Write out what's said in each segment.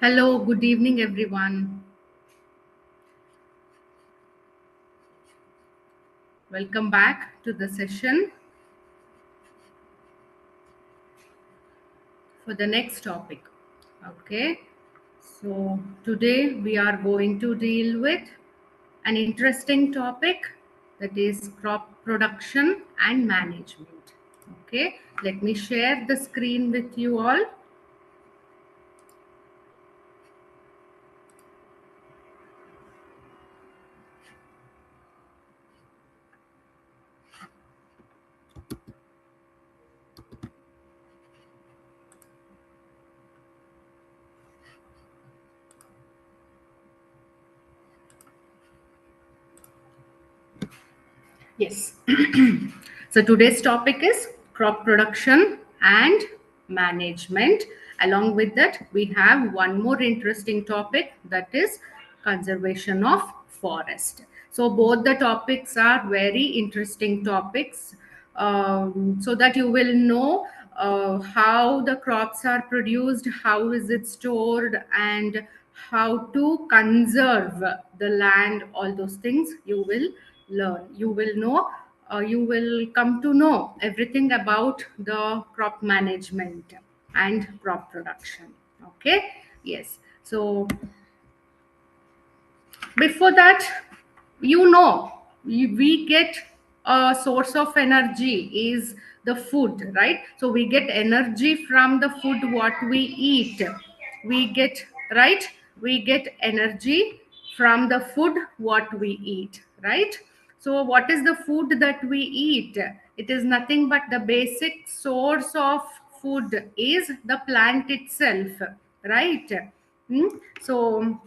Hello, good evening, everyone. Welcome back to the session for the next topic. Okay, so today we are going to deal with an interesting topic, that is crop production and management. Okay, let me share the screen with you all. Yes. So today's topic is crop production and management. Along with that, we have one more interesting topic, that is conservation of forest. So both the topics are very interesting topics, so that you will know how the crops are produced, how is it stored, and how to conserve the land. All those things you will learn, you will know, you will come to know everything about the crop management and crop production. Okay, yes. So before that, we get a source of energy is the food, right? So we get energy from the food what we eat. We get, right, we get energy from the food what we eat, right? So what is the food that we eat? It is nothing but the basic source of food is the plant itself, right? Hmm? So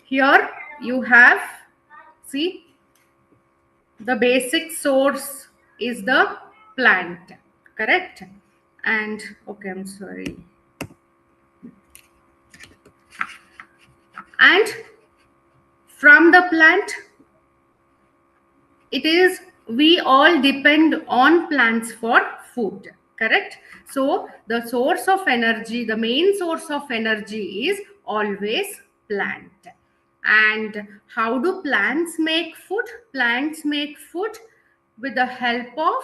here you have, see, the basic source is the plant, correct? And okay, I'm sorry. And from the plant, it is, we all depend on plants for food, correct? So the source of energy, the main source of energy is always plant. And how do plants make food? Plants make food with the help of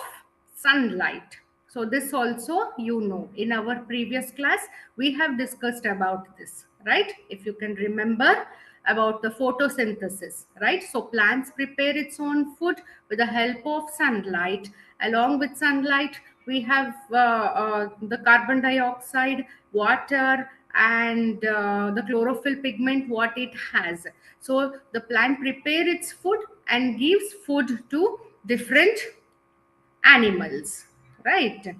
sunlight. So this also, you know, in our previous class we have discussed about this, right? If you can remember about the photosynthesis, right? So plants prepare its own food with the help of sunlight. Along with sunlight, we have the carbon dioxide, water, and the chlorophyll pigment what it has. So the plant prepare its food and gives food to different animals, right?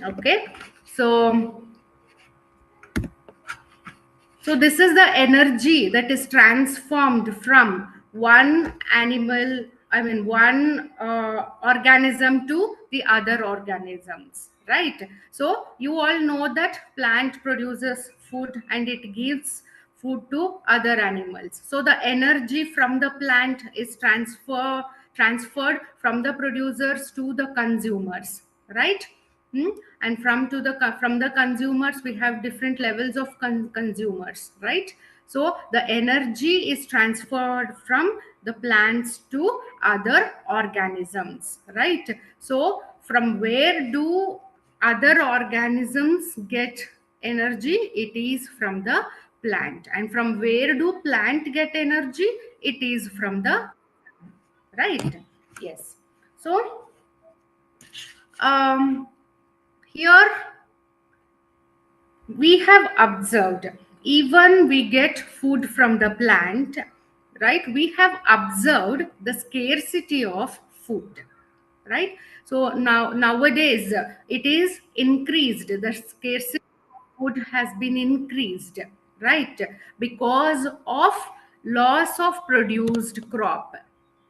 Okay, so so this is the energy that is transformed from one animal, I mean, one organism to the other organisms, right? So you all know that plant produces food and it gives food to other animals. So the energy from the plant is transferred from the producers to the consumers, right? Hmm? And from the consumers we have different levels of consumers, right? So the energy is transferred from the plants to other organisms, right? So from where do other organisms get energy? It is from the plant. And from where do plant get energy? It is from the, right? Yes. So um here we have observed, even we get food from the plant, right? We have observed the scarcity of food, right? So nowadays it is increased, the scarcity of food has been increased, right? Because of loss of produced crop,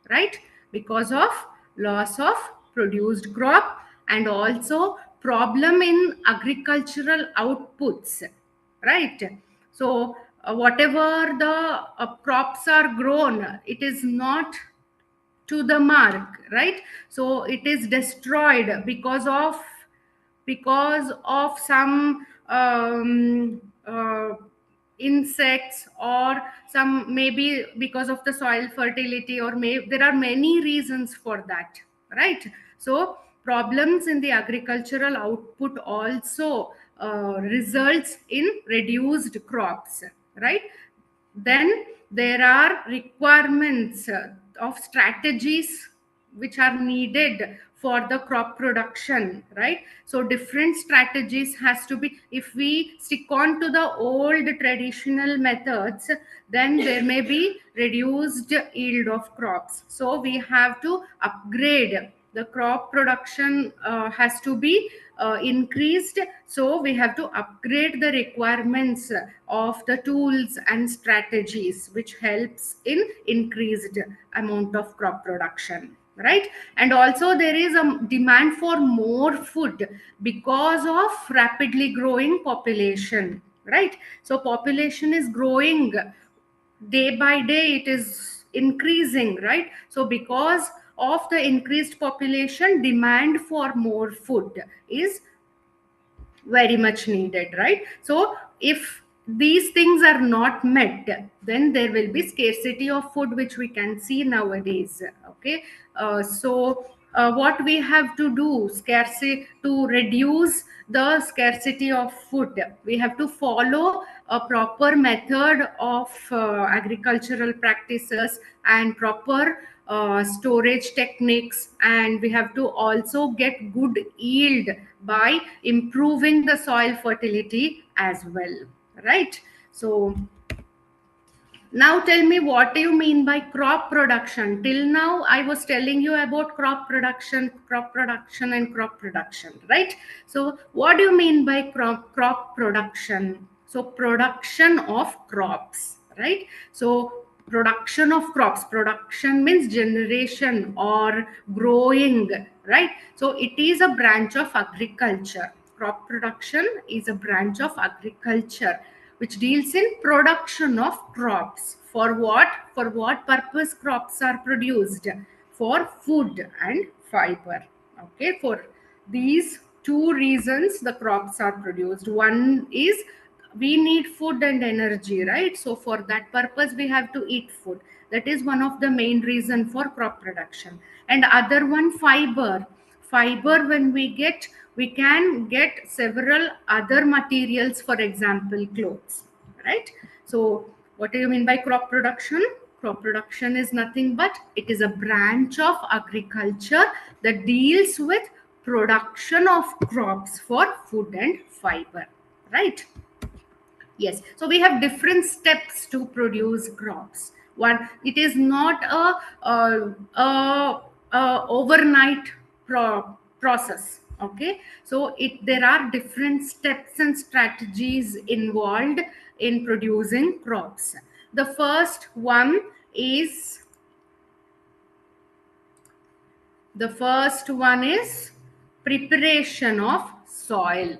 right? Because of loss of produced crop, and also problem in agricultural outputs, right? So whatever the crops are grown, it is not to the mark, right? So it is destroyed because of some insects, or some, maybe because of the soil fertility, or there are many reasons for that, right? So problems in the agricultural output also results in reduced crops, right? Then there are requirements of strategies which are needed for the crop production, right? So different strategies has to be, if we stick on to the old traditional methods, then there may be reduced yield of crops. So we have to upgrade, the crop production has to be increased. So we have to upgrade the requirements of the tools and strategies which helps in increased amount of crop production, right? And also there is a demand for more food because of rapidly growing population, right? So population is growing day by day, it is increasing, right? So because of the increased population, demand for more food is very much needed, right? So if these things are not met, then there will be scarcity of food, which we can see nowadays. Okay. What we have to do, scarcity, to reduce the scarcity of food, we have to follow a proper method of agricultural practices and proper storage techniques, and we have to also get good yield by improving the soil fertility as well, right? So now tell me, what do you mean by crop production? Till now I was telling you about crop production and crop production, right? So what do you mean by crop production? So production of crops, right? So production of crops, production means generation or growing, right? So it is a branch of agriculture. Crop production is a branch of agriculture which deals in production of crops. For what purpose crops are produced? For food and fiber. Okay, for these two reasons the crops are produced. One is we need food and energy, right? So for that purpose we have to eat food. That is one of the main reason for crop production. And other one, fiber, when we can get several other materials, for example clothes, right? So what do you mean by crop production? Crop production is nothing but it is a branch of agriculture that deals with production of crops for food and fiber, right? Yes, so we have different steps to produce crops. One, it is not a overnight process. Okay, so there are different steps and strategies involved in producing crops. The first one is the first one is preparation of soil.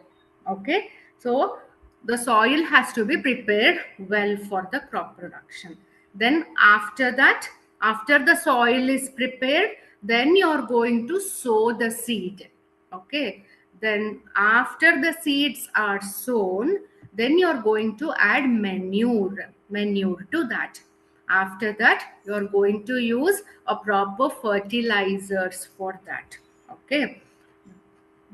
Okay, so the soil has to be prepared well for the crop production. Then after that, after the soil is prepared, then you're going to sow the seed. Okay, then after the seeds are sown, then you're going to add manure to that. After that you're going to use a proper fertilizers for that. Okay,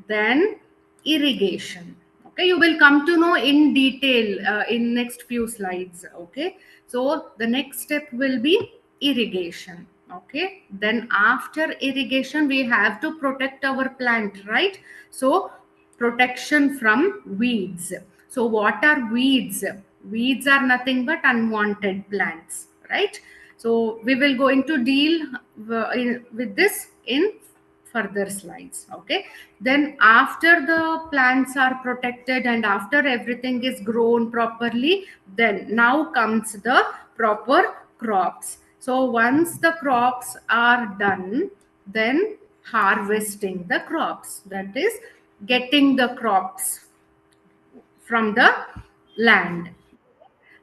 then irrigation. Okay, you will come to know in detail in next few slides. Okay, so the next step will be irrigation. Okay, then after irrigation we have to protect our plant, right? So protection from weeds. So what are weeds? Weeds are nothing but unwanted plants, right? So we will going to deal with this in further slides. Okay, then after the plants are protected and after everything is grown properly, then now comes the proper crops. So once the crops are done, then harvesting the crops, that is getting the crops from the land.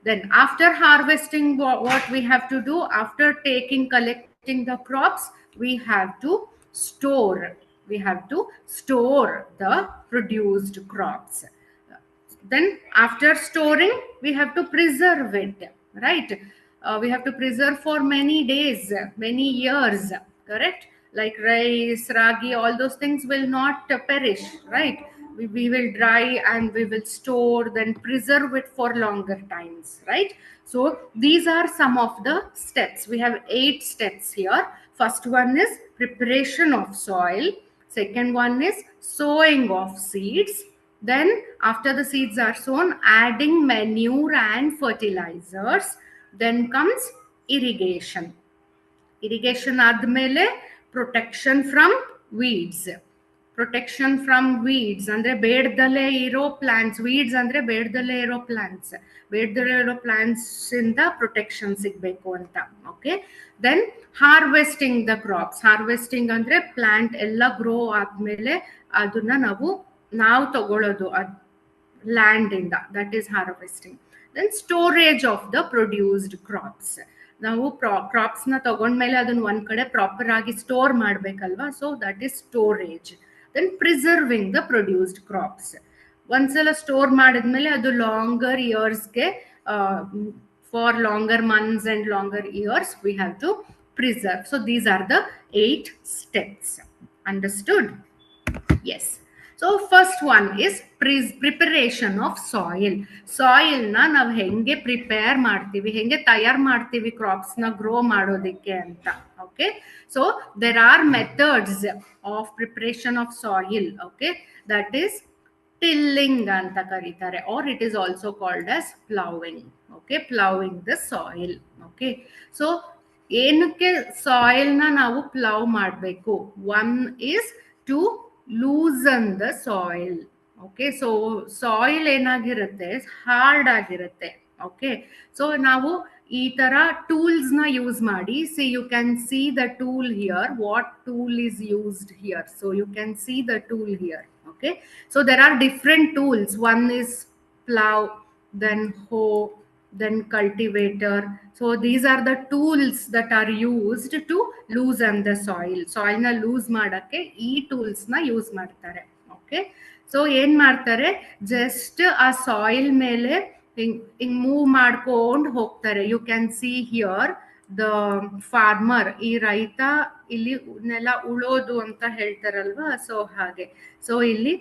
Then after harvesting, what we have to do, after collecting the crops, we have to store. We have to store the produced crops. Then after storing, we have to preserve it, right? We have to preserve for many days, many years, correct? Like rice, ragi, all those things will not perish, right? We will dry and we will store, then preserve it for longer times, right? So these are some of the steps. We have 8 steps here. First one is preparation of soil. Second one is sowing of seeds. Then after the seeds are sown, adding manure and fertilizers. Then comes irrigation. Irrigation ಆದ್ಮೇಲೆ protection from weeds. Protection from weeds ಅಂದ್ರೆ ಬೇಡದಲ್ಲೇ ಇರೋ plants. Weeds ಅಂದ್ರೆ ಬೇಡದಲ್ಲೇ ಇರೋ plants. ಬೇಡದಲ್ಲೇ ಇರೋ plants ಇಂದ protection ಸಿಗ್ಬೇಕು ಅಂತ. Okay. Then harvesting the crops. Harvesting ಅಂದ್ರೆ ಪ್ಲಾಂಟ್ ಎಲ್ಲ ಗ್ರೋ ಆದ್ಮೇಲೆ ಅದನ್ನ ನಾವು ತಗೊಳ್ಳೋದು ಲ್ಯಾಂಡ್ ಇಂದ. That is harvesting. Then storage of the produced crops. ನಾವು ಕ್ರಾಪ್ಸ್ ನ ತಗೊಂಡ್ಮೇಲೆ ಅದನ್ನ ಒಂದ್ ಕಡೆ ಪ್ರಾಪರ್ ಆಗಿ ಸ್ಟೋರ್ ಮಾಡ್ಬೇಕಲ್ವಾ, so that is storage. Then preserving the produced crops. ಒಂದ್ಸಲ ಸ್ಟೋರ್ ಮಾಡಿದ್ಮೇಲೆ ಅದು ಲಾಂಗರ್ ಇಯರ್ಸ್ಗೆ, for longer months and longer years we have to preserve. So these are the 8 steps. Understood? Yes. So first one is preparation of soil. Soil na ನಾವು ಹೆಂಗೆ prepare ಮಾಡ್ತೀವಿ, ಹೆಂಗೆ ತಯಾರು ಮಾಡ್ತೀವಿ ಕ್ರಾಪ್ಸ್ ನ ಗ್ರೋ ಮಾಡೋದಕ್ಕೆ ಅಂತ. Okay. So there are methods of preparation of soil. Okay. That is tilling ಅಂತ ಕರೀತಾರೆ, or it is also called as plowing. Okay. Plowing the soil. Okay. So ಏನಕ್ಕೆ ಸಾಯಿಲ್ ನ ನಾವು ಪ್ಲವ್ ಮಾಡಬೇಕು? One is to loosen the soil. Okay. So soil ಏನಾಗಿರುತ್ತೆ, hard ಆಗಿರುತ್ತೆ. Okay. So ನಾವು ಈ ತರ ಟೂಲ್ಸ್ ನ ಯೂಸ್ ಮಾಡಿ, see you can see the tool here, what tool is used here. So you can see the tool here. Okay. So there are different tools. One is plough, then hoe, then cultivator. So these are the tools that are used to loosen the soil. Soil na loose ಮಾಡಕ್ಕೆ ಈ tools ನ use ಮಾಡ್ತಾರೆ. Okay. So ಏನ್ ಮಾಡ್ತಾರೆ, just ಆ soil ಮೇಲೆ ಹಿಂಗ್ move ಮಾಡ್ಕೊಂಡು ಹೋಗ್ತಾರೆ. You can see here the farmer, ಈ ರೈತ ಇಲ್ಲಿ ನೆಲ ಉಳೋದು ಅಂತ ಹೇಳ್ತಾರಲ್ವಾ, ಸೊ ಹಾಗೆ. ಸೊ ಇಲ್ಲಿ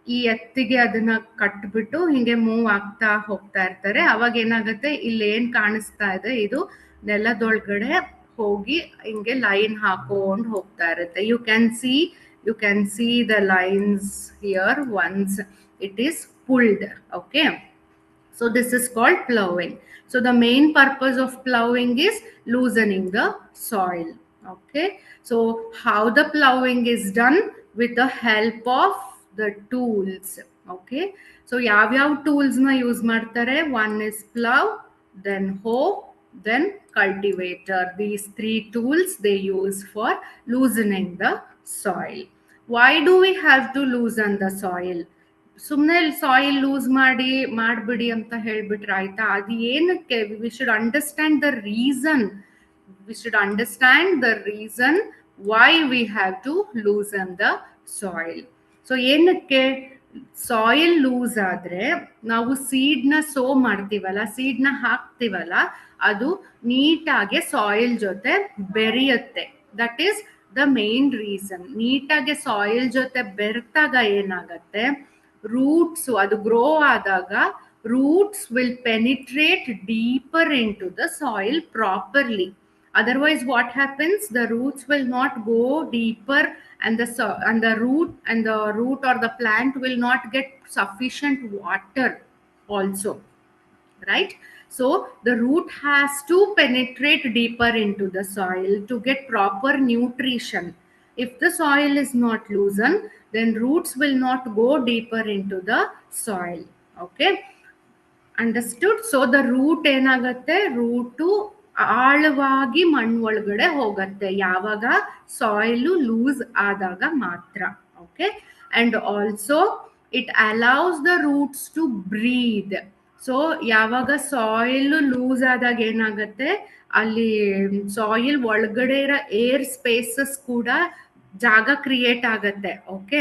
ಈ ಎತ್ತಿಗೆ ಅದನ್ನ ಕಟ್ಬಿಟ್ಟು ಹಿಂಗೆ ಮೂವ್ ಆಗ್ತಾ ಹೋಗ್ತಾ ಇರ್ತಾರೆ. ಅವಾಗ ಏನಾಗುತ್ತೆ, ಇಲ್ಲಿ ಏನ್ ಕಾಣಿಸ್ತಾ ಇದೆ, ಇದು ನೆಲದೊಳಗಡೆ ಹೋಗಿ ಹಿಂಗೆ ಲೈನ್ ಹಾಕೊಂಡು ಹೋಗ್ತಾ ಇರುತ್ತೆ. You can see the lines here once it is pulled. Okay. So this is called plowing. So the main purpose of plowing is loosening the soil. Okay. So how the plowing is done? With the help of the tools. Okay. So yav tools na use ಮಾಡ್ತಾರೆ? One is plow, then hoe, then cultivator. These 3 tools they use for loosening the soil. Why do we have to loosen the soil? ಸುಮ್ಮನೆ soil loose ಮಾಡ್ಬಿಡಿ ಅಂತ ಹೇಳ್ಬಿಟ್ರೆ ಆಯ್ತಾ? ಅದು ಏನಕ್ಕೆ? We should understand the reason. We should understand the reason why we have to loosen the soil. So ಏನಕ್ಕೆ soil loose ಆದ್ರೆ, ನಾವು ಸೀಡ್ ನ ಸೋ ಮಾಡ್ತೀವಲ್ಲ, ಸೀಡ್ ನ ಹಾಕ್ತಿವಲ್ಲ, ಅದು ನೀಟಾಗಿ ಸಾಯಿಲ್ ಜೊತೆ ಬೆರೆಯುತ್ತೆ. That is the main reason. ನೀಟಾಗಿ ಸಾಯಿಲ್ ಜೊತೆ ಬೆರೆತಾಗ ಏನಾಗತ್ತೆ, ರೂಟ್ಸ್, ಅದು ಗ್ರೋ ಆದಾಗ roots will penetrate deeper into the soil properly. Otherwise what happens, the roots will not go deeper, and the root or the plant will not get sufficient water also, right? So the root has to penetrate deeper into the soil to get proper nutrition. If the soil is not loosened, then roots will not go deeper into the soil. Okay. Understood? So the root ಏನಾಗುತ್ತೆ, root ಆಳವಾಗಿ ಮಣ್ಣು ಒಳಗಡೆ ಹೋಗುತ್ತೆ ಯಾವಾಗ soil loose ಆದಾಗ ಮಾತ್ರ. Okay. And also it allows the roots to breathe. So ಯಾವಾಗ soil loose ಆದಾಗ ಏನಾಗುತ್ತೆ, ಅಲ್ಲಿ ಸಾಯಿಲ್ ಒಳಗಡೆ ಇರೋ ಏರ್ ಸ್ಪೇಸಸ್ ಕೂಡ ಜಾಗ ಕ್ರಿಯೇಟ್ ಆಗತ್ತೆ. ಓಕೆ,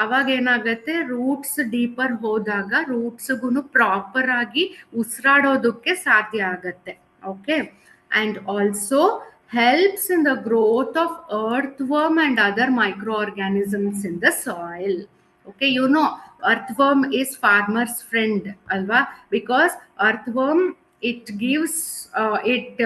ಅವಾಗ ಏನಾಗತ್ತೆ, ರೂಟ್ಸ್ ಡೀಪರ್ ಹೋದಾಗ ರೂಟ್ಸ್ಗೂ ಪ್ರಾಪರ್ ಆಗಿ ಉಸಿರಾಡೋದಕ್ಕೆ ಸಾಧ್ಯ ಆಗತ್ತೆ. Okay, and also helps in the growth of earthworm and other microorganisms in the soil. Okay, you know, earthworm is farmer's friend alva, because earthworm, it gives it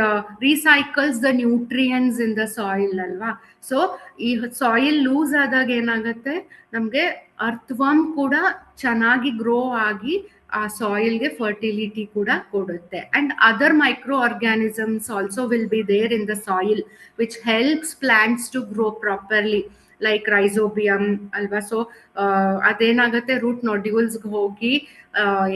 recycles the nutrients in the soil alva. So ಈ soil loose ಆದಾಗ ಏನಾಗುತ್ತೆ, ನಮಗೆ ಅರ್ಥವರ್ಮ್ ಕೂಡ ಚೆನ್ನಾಗಿ grow ಆಗಿ ಆ ಸಾಯಿಲ್ಗೆ fertility ಕೂಡ ಕೊಡುತ್ತೆ. And other micro organisms also will be there in the soil which helps plants to grow properly, like rhizobium ಅಲ್ವಾ. ಸೊ ಅದೇನಾಗುತ್ತೆ, ರೂಟ್ ನೋಡ್ಯೂಲ್ಸ್ಗೆ ಹೋಗಿ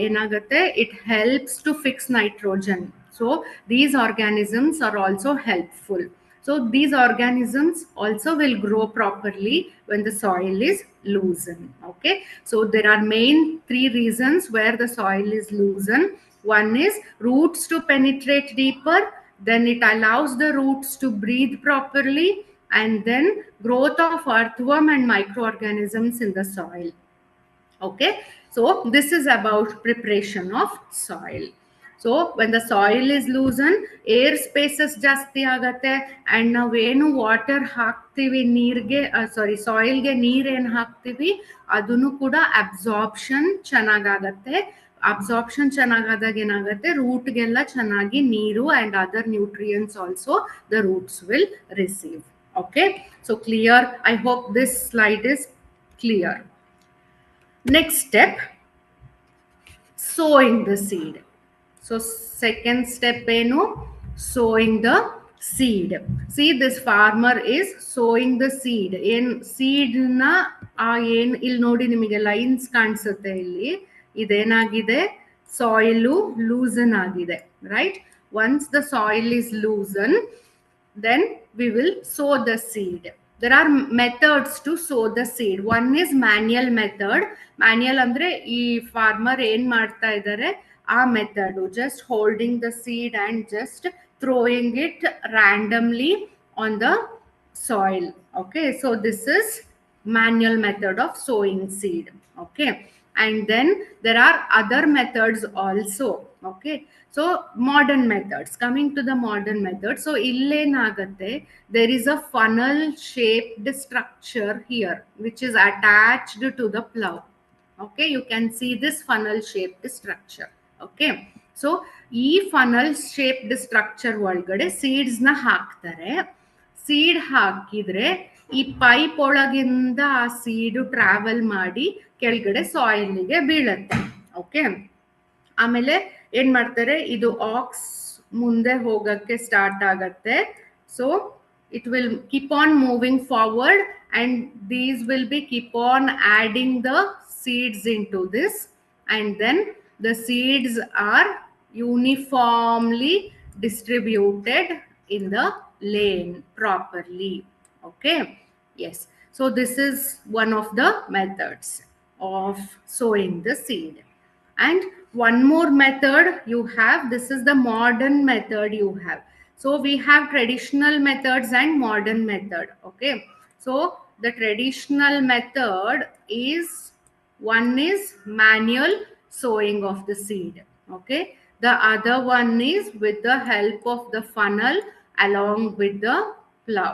ಏನಾಗುತ್ತೆ, it helps to fix nitrogen. So these organisms are also helpful. So these organisms also will grow properly when the soil is loosened. Okay, so there are main three reasons where the soil is loosened. One is roots to penetrate deeper, then it allows the roots to breathe properly, and then growth of earthworm and microorganisms in the soil. Okay, so this is about preparation of soil. So when the soil is loosened, air spaces ಜಾಸ್ತಿ ಆಗತ್ತೆ, and ನಾವೇನು water ಹಾಕ್ತೀವಿ ನೀರ್ಗೆ, ಸಾರಿ ಸಾಯಿಲ್ಗೆ ನೀರೇನು ಹಾಕ್ತೀವಿ ಅದನ್ನು ಕೂಡ absorption ಚೆನ್ನಾಗಾಗತ್ತೆ. Absorption ಚೆನ್ನಾಗಾದಾಗ ಏನಾಗುತ್ತೆ, ರೂಟ್ಗೆಲ್ಲ ಚೆನ್ನಾಗಿ ನೀರು and other nutrients also the roots will receive. Okay, so clear? I hope this slide is clear. Next step, sowing the seed. So second step ಏನು, sowing the seed. See, this farmer is sowing the seed. ಏನ್ seed ನ ಏನ್ ಇಲ್ಲಿ ನೋಡಿ ನಿಮಗೆ lines ಕಾಣಿಸುತ್ತೆ, ಇಲ್ಲಿ ಇದೇನಾಗಿದೆ, soil loosen ಆಗಿದೆ, right. Once the soil is loosen, then we will sow the seed. There are methods to sow the seed. One is manual method. Manual ಅಂದ್ರೆ ಈ ಫಾರ್ಮರ್ ಏನ್ ಮಾಡ್ತಾ ಇದ್ದಾರೆ ಆ method, just holding the seed and just throwing it randomly on the soil. Okay, so this is manual method of sowing seed. Okay, and then there are other methods also. Okay, so modern methods, coming to the modern method. So illenagatte, there is a funnel shaped structure here which is attached to the plow. Okay, you can see this funnel shaped structure. Okay, so ಈ funnel shaped structure ಒಳಗಡೆ seeds ನ ಹಾಕ್ತಾರೆ. Seed ಹಾಕಿದ್ರೆ ಈ pipe ಒಳಗಿಂದ ಆ ಸೀಡು travel ಮಾಡಿ ಕೆಳಗಡೆ ಸಾಯಿಲ್ಗೆ ಬೀಳತ್ತೆ. ಓಕೆ, ಆಮೇಲೆ ಏನ್ ಮಾಡ್ತಾರೆ, ಇದು ಆಕ್ಸ್ ಮುಂದೆ ಹೋಗಕ್ಕೆ ಸ್ಟಾರ್ಟ್ ಆಗತ್ತೆ. So it will keep on moving forward and these will be keep on adding the seeds into this, and then the seeds are uniformly distributed in the lane properly. Okay, yes, so this is one of the methods of sowing the seed. And one more method you have, this is the modern method you have. So we have traditional methods and modern method. Okay, so the traditional method is, one is manual sowing of the seed. Okay, the other one is with the help of the funnel along with the plow.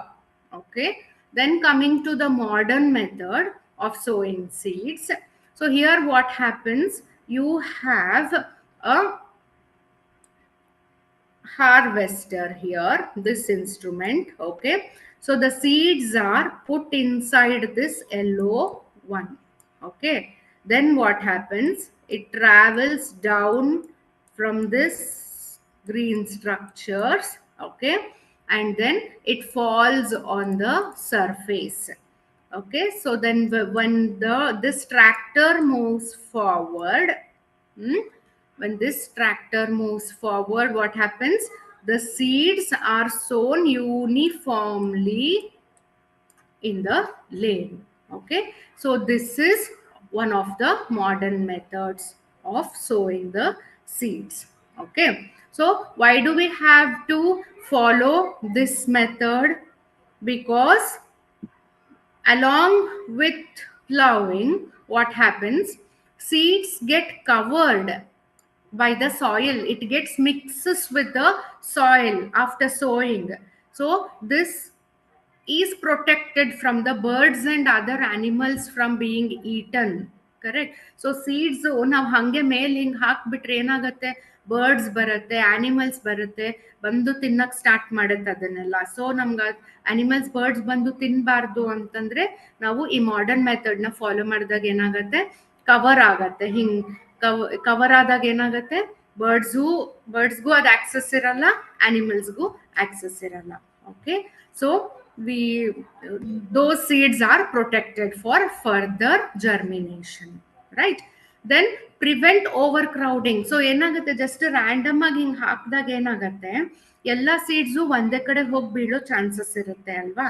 Okay, then coming to the modern method of sowing seeds. So here what happens, you have a harvester here, this instrument. Okay, so the seeds are put inside this yellow one. Okay, then what happens, it travels down from this green structures. Okay, and then it falls on the surface. Okay, so then when this tractor moves forward, when this tractor moves forward, what happens, the seeds are sown uniformly in the lane. Okay, so this is one of the modern methods of sowing the seeds. Okay, so why do we have to follow this method? Because along with plowing, what happens, seeds get covered by the soil, it gets mixes with the soil after sowing. So this is protected from the birds and other animals from being eaten. Correct. So seeds ನಾವು ಹಂಗೆ ಮೇಲೆ ಹಿಂಗ್ ಹಾಕ್ಬಿಟ್ರೆ ಏನಾಗುತ್ತೆ, birds ಬರುತ್ತೆ, animals ಬರುತ್ತೆ, ಬಂದು ತಿನ್ನಕ್ ಸ್ಟಾರ್ಟ್ ಮಾಡುತ್ತೆ ಅದನ್ನೆಲ್ಲ. ಸೊ ನಮ್ಗೆ ಅನಿಮಲ್ಸ್ ಬರ್ಡ್ಸ್ ಬಂದು ತಿನ್ಬಾರ್ದು ಅಂತಂದ್ರೆ ನಾವು ಈ ಮಾಡರ್ನ್ ಮೆಥಡ್ ನ ಫಾಲೋ ಮಾಡಿದಾಗ ಏನಾಗತ್ತೆ, ಕವರ್ ಆಗತ್ತೆ. ಹಿಂಗ್ ಕವರ್ ಆದಾಗ ಏನಾಗತ್ತೆ, ಬರ್ಡ್ಸ್ಗೂ ಅದು ಆಕ್ಸೆಸ್ ಇರಲ್ಲ, ಅನಿಮಲ್ಸ್ಗೂ ಆಕ್ಸೆಸ್ ಇರಲ್ಲ. Okay, so those seeds are protected for further germination, right? Then prevent overcrowding. So ಏನಾಗುತ್ತೆ, ಜಸ್ಟ್ ರ್ಯಾಂಡಮ್ ಆಗಿ ಹಿಂಗ್ ಹಾಕಿದಾಗ ಏನಾಗುತ್ತೆ, ಎಲ್ಲಾ ಸೀಡ್ಸು ಒಂದೇ ಕಡೆ ಹೋಗಿ ಬೀಳೋ ಚಾನ್ಸಸ್ ಇರುತ್ತೆ ಅಲ್ವಾ.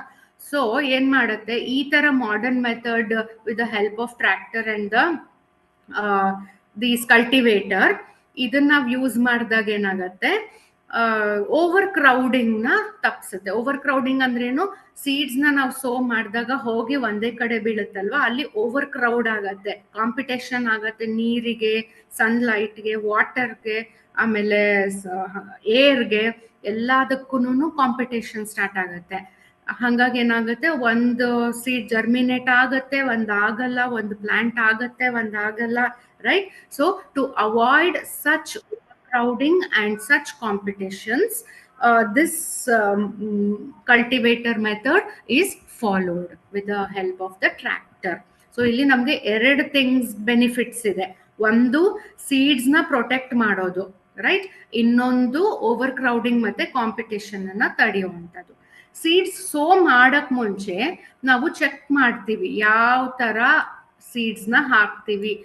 ಸೊ ಏನ್ ಮಾಡುತ್ತೆ, ಈ ತರ modern method with the help of tractor and these cultivator, ಇದನ್ನ ನಾವು ಯೂಸ್ ಮಾಡಿದಾಗ ಏನಾಗುತ್ತೆ, ಓವರ್ ಕ್ರೌಡಿಂಗ್ ನ ತಪ್ಪಿಸುತ್ತೆ. ಓವರ್ ಕ್ರೌಡಿಂಗ್ ಅಂದ್ರೇನು, ಸೀಡ್ಸ್ ನ ನಾವು ಸೋ ಮಾಡಿದಾಗ ಹೋಗಿ ಒಂದೇ ಕಡೆ ಬೀಳುತ್ತಲ್ವಾ, ಅಲ್ಲಿ ಓವರ್ ಕ್ರೌಡ್ ಆಗತ್ತೆ, ಕಾಂಪಿಟೇಷನ್ ಆಗತ್ತೆ, ನೀರಿಗೆ, ಸನ್ಲೈಟ್ಗೆ, ವಾಟರ್ಗೆ, ಆಮೇಲೆ ಏರ್ಗೆ, ಎಲ್ಲದಕ್ಕೂ ಕಾಂಪಿಟೇಷನ್ ಸ್ಟಾರ್ಟ್ ಆಗತ್ತೆ. ಹಂಗಾಗಿ ಏನಾಗುತ್ತೆ, ಒಂದು ಸೀಡ್ ಜರ್ಮಿನೇಟ್ ಆಗತ್ತೆ, ಒಂದ್ ಆಗಲ್ಲ, ಒಂದು ಪ್ಲಾಂಟ್ ಆಗತ್ತೆ, ಒಂದ್ ಆಗಲ್ಲ, right? So to avoid such crowding and such competitions, this cultivator method is followed with the help of the tractor. So ಇಲ್ಲಿ ನಮಗೆ ಎರಡು ಥಿಂಗ್ಸ್ ಬೆನಿಫಿಟ್ಸ್ ಇದೆ. ಒಂದು ಸೀಡ್ಸ್ ನ ಪ್ರೊಟೆಕ್ಟ್ ಮಾಡೋದು, ರೈಟ್? ಇನ್ನೊಂದು ಓವರ್ ಕ್ರೌಡಿಂಗ್ ಮತ್ತೆ ಕಾಂಪಿಟೇಷನ್ ಅನ್ನ ತಡೆಯುವಂಥದ್ದು. ಸೀಡ್ಸ್ ಸೋ ಮಾಡಕ್ ಮುಂಚೆ ನಾವು ಚೆಕ್ ಮಾಡ್ತೀವಿ ಯಾವ ತರ ಸೀಡ್ಸ್ ನ ಹಾಕ್ತಿವಿ.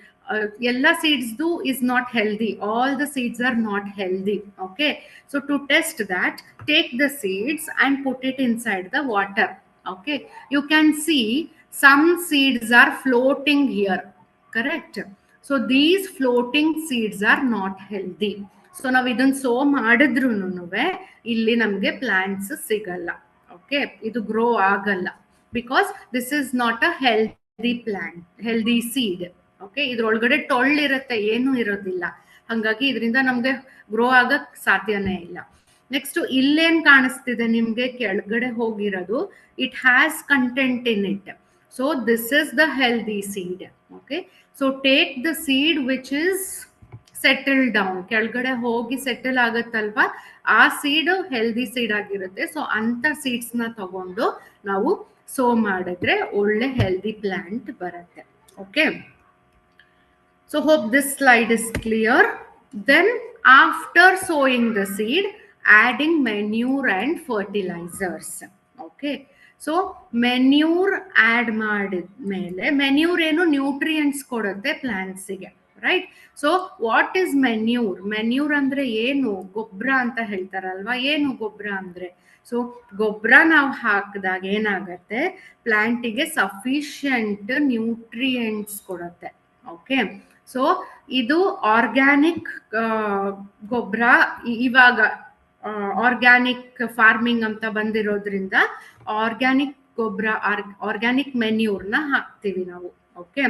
ಎಲ್ಲ seeds is not healthy, all the seeds are not healthy. Okay, so to test that, take the seeds and put it inside the water. Okay, you can see some seeds are floating here, correct? So these floating seeds are not healthy. So ನಾವು ಇದನ್ನ so ಮಾಡಿದ್ರುನುವೆ ಇಲ್ಲಿ ನಮ್ಗೆ plants ಸಿಗಲ್ಲ. Okay, ಇದು grow ಆಗಲ್ಲ, because this is not a healthy plant, healthy seed. Okay, ಇದ್ರೊಳಗಡೆ ಟೊಳ್ಳಿರುತ್ತೆ, ಏನೂ ಇರೋದಿಲ್ಲ. ಹಂಗಾಗಿ ಇದರಿಂದ ನಮ್ಗೆ ಗ್ರೋ ಆಗಕ್ ಸಾಧ್ಯನೇ ಇಲ್ಲ. ನೆಕ್ಸ್ಟ್ ಇಲ್ಲೇನ್ ಕಾಣಿಸ್ತಿದೆ ನಿಮ್ಗೆ, ಕೆಳಗಡೆ ಹೋಗಿರೋದು, it has content in it. So this is the healthy seed. Okay, so take the seed which is settle down, ಕೆಳಗಡೆ ಹೋಗಿ ಸೆಟಲ್ ಆಗತ್ತಲ್ವಾ, ಆ ಸೀಡ್ ಹೆಲ್ದಿ ಸೀಡ್ ಆಗಿರುತ್ತೆ. ಸೊ ಅಂತ ಸೀಡ್ಸ್ ನ ತಗೊಂಡು ನಾವು ಸೋ ಮಾಡಿದ್ರೆ ಒಳ್ಳೆ ಹೆಲ್ದಿ ಪ್ಲಾಂಟ್ ಬರುತ್ತೆ. Okay, so hope this slide is clear. Then after sowing the seed, adding manure and fertilizers. Okay, so manure add ಮಾಡಿದ್ಮೇಲೆ, manure ಏನು ನ್ಯೂಟ್ರಿಯೆಂಟ್ಸ್ ಕೊಡುತ್ತೆ ಪ್ಲಾಂಟ್ಸ್ ಗೆ, right? So what is manure? Manure ಅಂದ್ರೆ ಏನು? ಗೊಬ್ಬರ ಅಂತ ಹೇಳ್ತಾರಲ್ವಾ. ಏನು ಗೊಬ್ಬರ ಅಂದ್ರೆ, ಸೊ ಗೊಬ್ಬರ ನಾವು ಹಾಕಿದಾಗ ಏನಾಗತ್ತೆ, ಪ್ಲಾಂಟಿಗೆ ಸಫಿಷಿಯಂಟ್ ನ್ಯೂಟ್ರಿಯೆಂಟ್ಸ್ ಕೊಡುತ್ತೆ. ಓಕೆ, ಸೊ ಇದು ಆರ್ಗ್ಯಾನಿಕ್ ಗೊಬ್ಬರ. ಇವಾಗ ಆರ್ಗ್ಯಾನಿಕ್ ಫಾರ್ಮಿಂಗ್ ಅಂತ ಬಂದಿರೋದ್ರಿಂದ ಆರ್ಗ್ಯಾನಿಕ್ ಗೊಬ್ಬರ, ಆರ್ಗ್ಯಾನಿಕ್ ಮೆನ್ಯೂರ್ನ ಹಾಕ್ತೀವಿ ನಾವು. ಓಕೆ,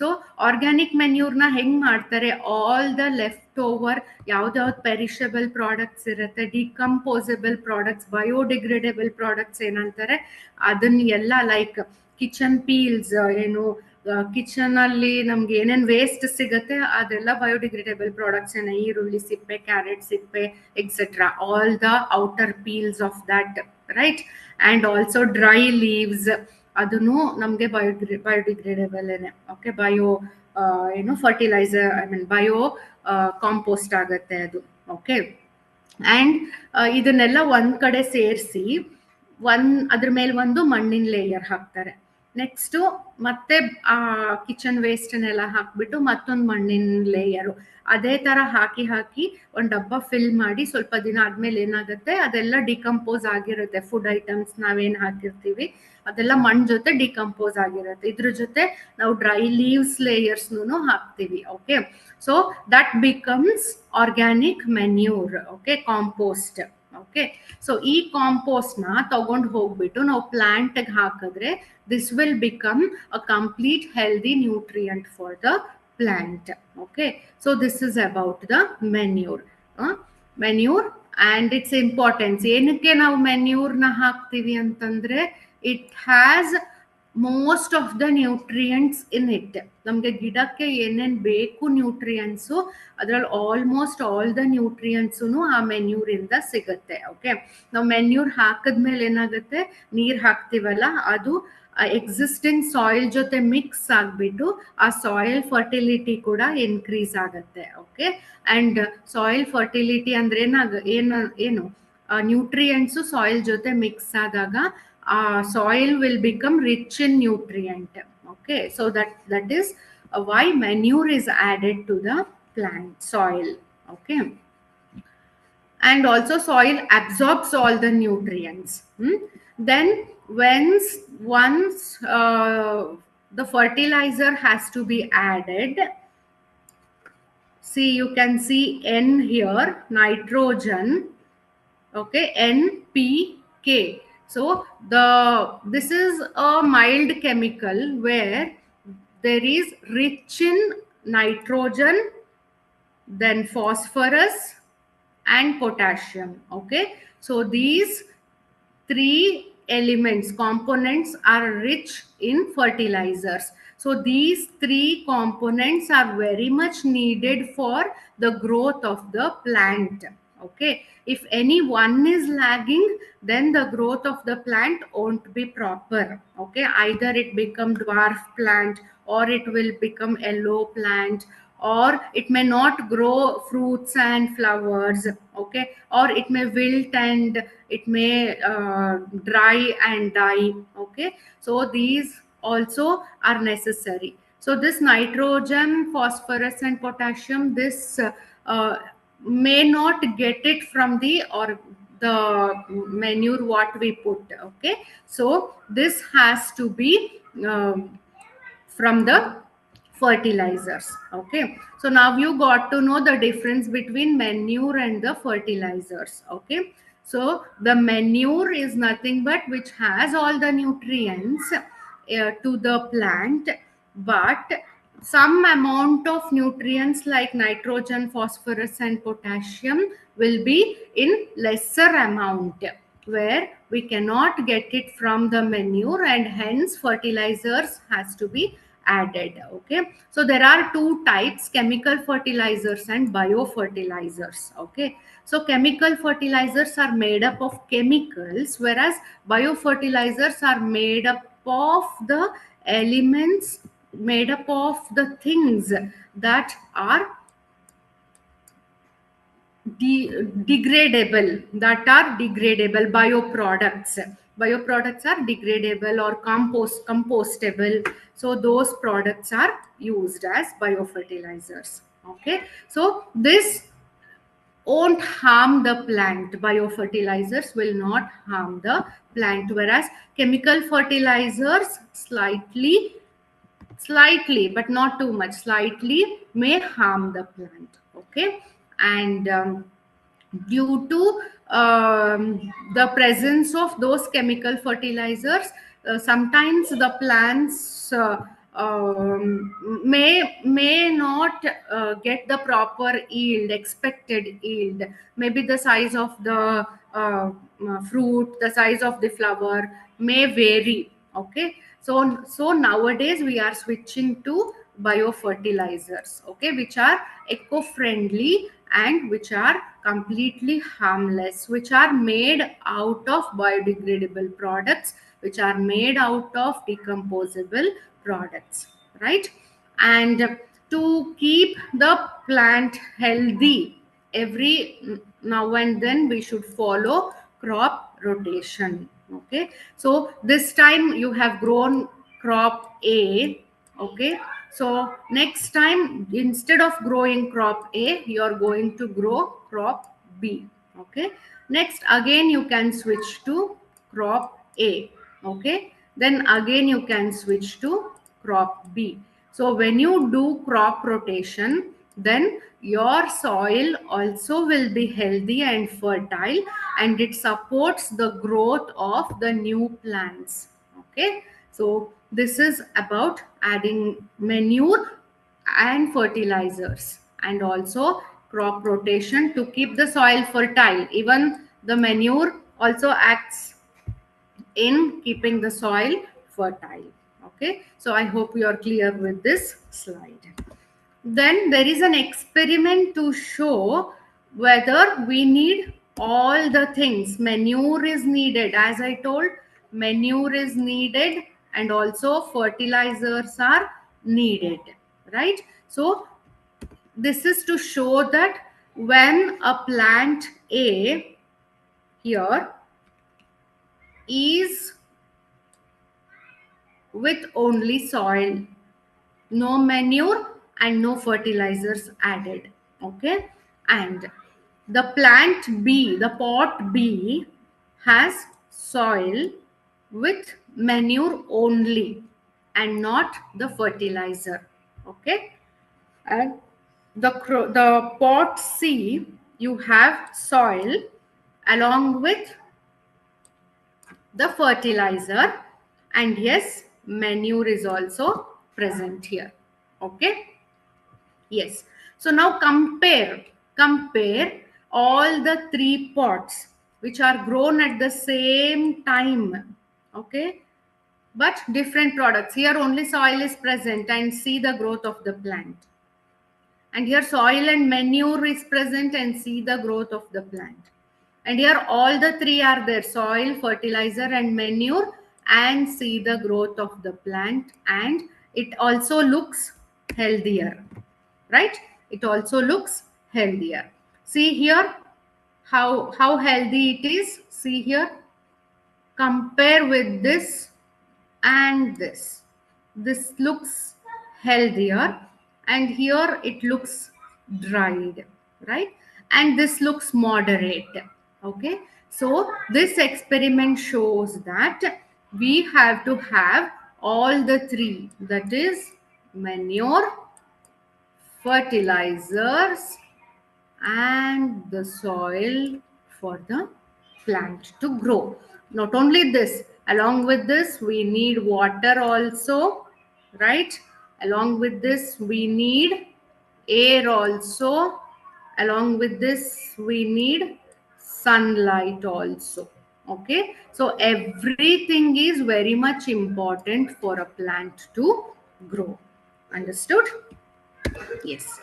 ಸೊ ಆರ್ಗ್ಯಾನಿಕ್ ಮೆನ್ಯೂರ್ನ ಹೆಂಗ್ ಮಾಡ್ತಾರೆ, ಆಲ್ ದ ಲೆಫ್ಟ್ ಓವರ್ ಯಾವ್ದಾವ್ದು ಪೆರಿಷಬಲ್ ಪ್ರಾಡಕ್ಟ್ಸ್ ಇರುತ್ತೆ, ಡಿಕಂಪೋಸಬಲ್ ಪ್ರಾಡಕ್ಟ್ಸ್, ಬಯೋಡಿಗ್ರೇಡೇಬಲ್ ಪ್ರಾಡಕ್ಟ್ಸ್ ಏನಂತಾರೆ, ಅದನ್ನ ಎಲ್ಲ, ಲೈಕ್ ಕಿಚನ್ ಪೀಲ್ಸ್, ಏನು ಕಿಚನ್ ಅಲ್ಲಿ ನಮ್ಗೆ ಏನೇನ್ ವೇಸ್ಟ್ ಸಿಗುತ್ತೆ ಅದೆಲ್ಲ ಬಯೋಡಿಗ್ರೇಡೇಬಲ್ ಪ್ರಾಡಕ್ಟ್ಸ್ ಏನ, ಈರುಳ್ಳಿ ಸಿಪ್ಪೆ, ಕ್ಯಾರೆಟ್ ಸಿಪ್ಪೆ, etcetera, all the outer peels of that, right? And also dry leaves, ಅದನ್ನು ನಮ್ಗೆ ಬಯೋಡಿಗ್ರೇಡೇಬಲ್ ಏನೆ. ಓಕೆ, ಬಯೋ ಏನು fertilizer, I mean bio compost ಆಗತ್ತೆ ಅದು. ಓಕೆ, ಅಂಡ್ ಇದನ್ನೆಲ್ಲ ಒಂದ್ ಕಡೆ ಸೇರಿಸಿ ಅದ್ರ ಮೇಲೆ ಒಂದು ಮಣ್ಣಿನ ಲೇಯರ್ ಹಾಕ್ತಾರೆ. ನೆಕ್ಸ್ಟು ಮತ್ತೆ ಕಿಚನ್ ವೇಸ್ಟನ್ನೆಲ್ಲ ಹಾಕ್ಬಿಟ್ಟು ಮತ್ತೊಂದು ಮಣ್ಣಿನ ಲೇಯರು ಅದೇ ಥರ ಹಾಕಿ ಒಂದು ಡಬ್ಬ ಫಿಲ್ ಮಾಡಿ ಸ್ವಲ್ಪ ದಿನ ಆದಮೇಲೆ ಏನಾಗುತ್ತೆ ಅದೆಲ್ಲ ಡಿಕಂಪೋಸ್ ಆಗಿರುತ್ತೆ. ಫುಡ್ ಐಟಮ್ಸ್ ನಾವೇನು ಹಾಕಿರ್ತೀವಿ ಅದೆಲ್ಲ ಮಣ್ಣು ಜೊತೆ ಡಿಕಂಪೋಸ್ ಆಗಿರುತ್ತೆ. ಇದ್ರ ಜೊತೆ ನಾವು ಡ್ರೈ ಲೀವ್ಸ್ ಲೇಯರ್ಸ್ನು ಹಾಕ್ತೀವಿ. Okay, so that becomes organic manure. Okay, compost. Okay, so ಈ ಕಾಂಪೋಸ್ಟ್ನ ತಗೊಂಡು ಹೋಗ್ಬಿಟ್ಟು ನಾವು ಪ್ಲಾಂಟ್ಗೆ ಹಾಕಿದ್ರೆ this will become a complete healthy nutrient for the plant. Okay, so this is about the manure. Manure and its importance. ಏನಕ್ಕೆ ನಾವು manure ನ ಹಾಕ್ತೀವಿ ಅಂತಂದ್ರೆ it has most of the nutrients in it. ನಮಗೆ ಗಿಡಕ್ಕೆ ಏನೇನು ಬೇಕು ನ್ಯೂಟ್ರಿಯೆಂಟ್ಸು ಅದರಲ್ಲಿ ಆಲ್ಮೋಸ್ಟ್ ಆಲ್ ದ ನ್ಯೂಟ್ರಿಯೆಂಟ್ಸು ಆ ಮೆನ್ಯೂರಿಂದ ಸಿಗುತ್ತೆ. ಓಕೆ, ನಾವು ಮೆನ್ಯೂರ್ ಹಾಕಿದ್ಮೇಲೆ ಏನಾಗುತ್ತೆ, ನೀರು ಹಾಕ್ತೀವಲ್ಲ ಅದು ಎಕ್ಸಿಸ್ಟಿಂಗ್ ಸಾಯಿಲ್ ಜೊತೆ ಮಿಕ್ಸ್ ಆಗಿಬಿಟ್ಟು ಆ ಸಾಯಿಲ್ ಫರ್ಟಿಲಿಟಿ ಕೂಡ ಇನ್ಕ್ರೀಸ್ ಆಗುತ್ತೆ. ಓಕೆ, ಆ್ಯಂಡ್ ಸಾಯಿಲ್ ಫರ್ಟಿಲಿಟಿ ಅಂದ್ರೆ ಏನು ನ್ಯೂಟ್ರಿಯೆಂಟ್ಸು ಸಾಯಿಲ್ ಜೊತೆ ಮಿಕ್ಸ್ ಆದಾಗ soil will become rich in nutrient. Okay, so that is why manure is added to the plant soil. Okay, and also soil absorbs all the nutrients. Then once the fertilizer has to be added, see, you can see N here, nitrogen. Okay, NPK. So this is a mild chemical where there is rich in nitrogen, then phosphorus and potassium. Okay, so these three elements, components are rich in fertilizers. So these three components are very much needed for the growth of the plant. Okay, if any one is lagging, then the growth of the plant won't be proper. Okay, either it become dwarf plant or it will become yellow plant, or it may not grow fruits and flowers. Okay, or it may wilt and it may dry and die. Okay, so these also are necessary. So this nitrogen, phosphorus and potassium, this may not get it from the manure what we put. Okay, so this has to be from the fertilizers. Okay, so now you got to know the difference between manure and the fertilizers. Okay, so the manure is nothing but which has all the nutrients to the plant, but some amount of nutrients like nitrogen, phosphorus and potassium will be in lesser amount, where we cannot get it from the manure, and hence fertilizers has to be added. Okay, so there are two types, chemical fertilizers and biofertilizers. Okay, so chemical fertilizers are made up of chemicals, whereas biofertilizers are made up of the elements, made up of the things that are degradable, bioproducts are degradable or compostable. So those products are used as biofertilizers. Okay, so this won't harm the plant. Biofertilizers will not harm the plant, whereas chemical fertilizers slightly, but not too much, slightly may harm the plant. Okay, and due to the presence of those chemical fertilizers, sometimes the plants may not get the proper yield, expected yield. Maybe the size of the fruit, the size of the flower may vary. Okay, so nowadays we are switching to biofertilizers, okay, which are eco-friendly and which are completely harmless, which are made out of biodegradable products, which are made out of decomposable products, right? And to keep the plant healthy, every now and then we should follow crop rotation. Okay, so this time you have grown crop A. Okay, so next time, instead of growing crop A, you are going to grow crop B. Okay, next again you can switch to crop A. Okay, then again you can switch to crop B. So when you do crop rotation, then your soil also will be healthy and fertile, and it supports the growth of the new plants. Okay, so this is about adding manure and fertilizers, and also crop rotation to keep the soil fertile. Even the manure also acts in keeping the soil fertile. Okay, so I hope you are clear with this slide. Then there is an experiment to show whether we need all the things. Manure is needed, as I told, manure is needed, and also fertilizers are needed, right? So this is to show that when a plant A here is with only soil, no manure and no fertilizers added. Okay, and the plant B, the pot B, has soil with manure only and not the fertilizer. Okay, and the pot C, you have soil along with the fertilizer, and yes, manure is also present here. Okay, yes. So now compare all the three pots which are grown at the same time. Okay, but different products. Here only soil is present, and see the growth of the plant. And here soil and manure is present, and see the growth of the plant. And here all the three are there: soil, fertilizer and manure, and see the growth of the plant. And it also looks healthier, right? It also looks healthier. See here how healthy it is. See here, compare with this and this looks healthier, and here it looks dried, right? And this looks moderate. Okay, so this experiment shows that we have to have all the three, that is manure, fertilizers and the soil for the plant to grow. Not only this, along with this we need water also, right? Along with this we need air also. Along with this we need sunlight also. Okay, so everything is very much important for a plant to grow. Understood? Yes.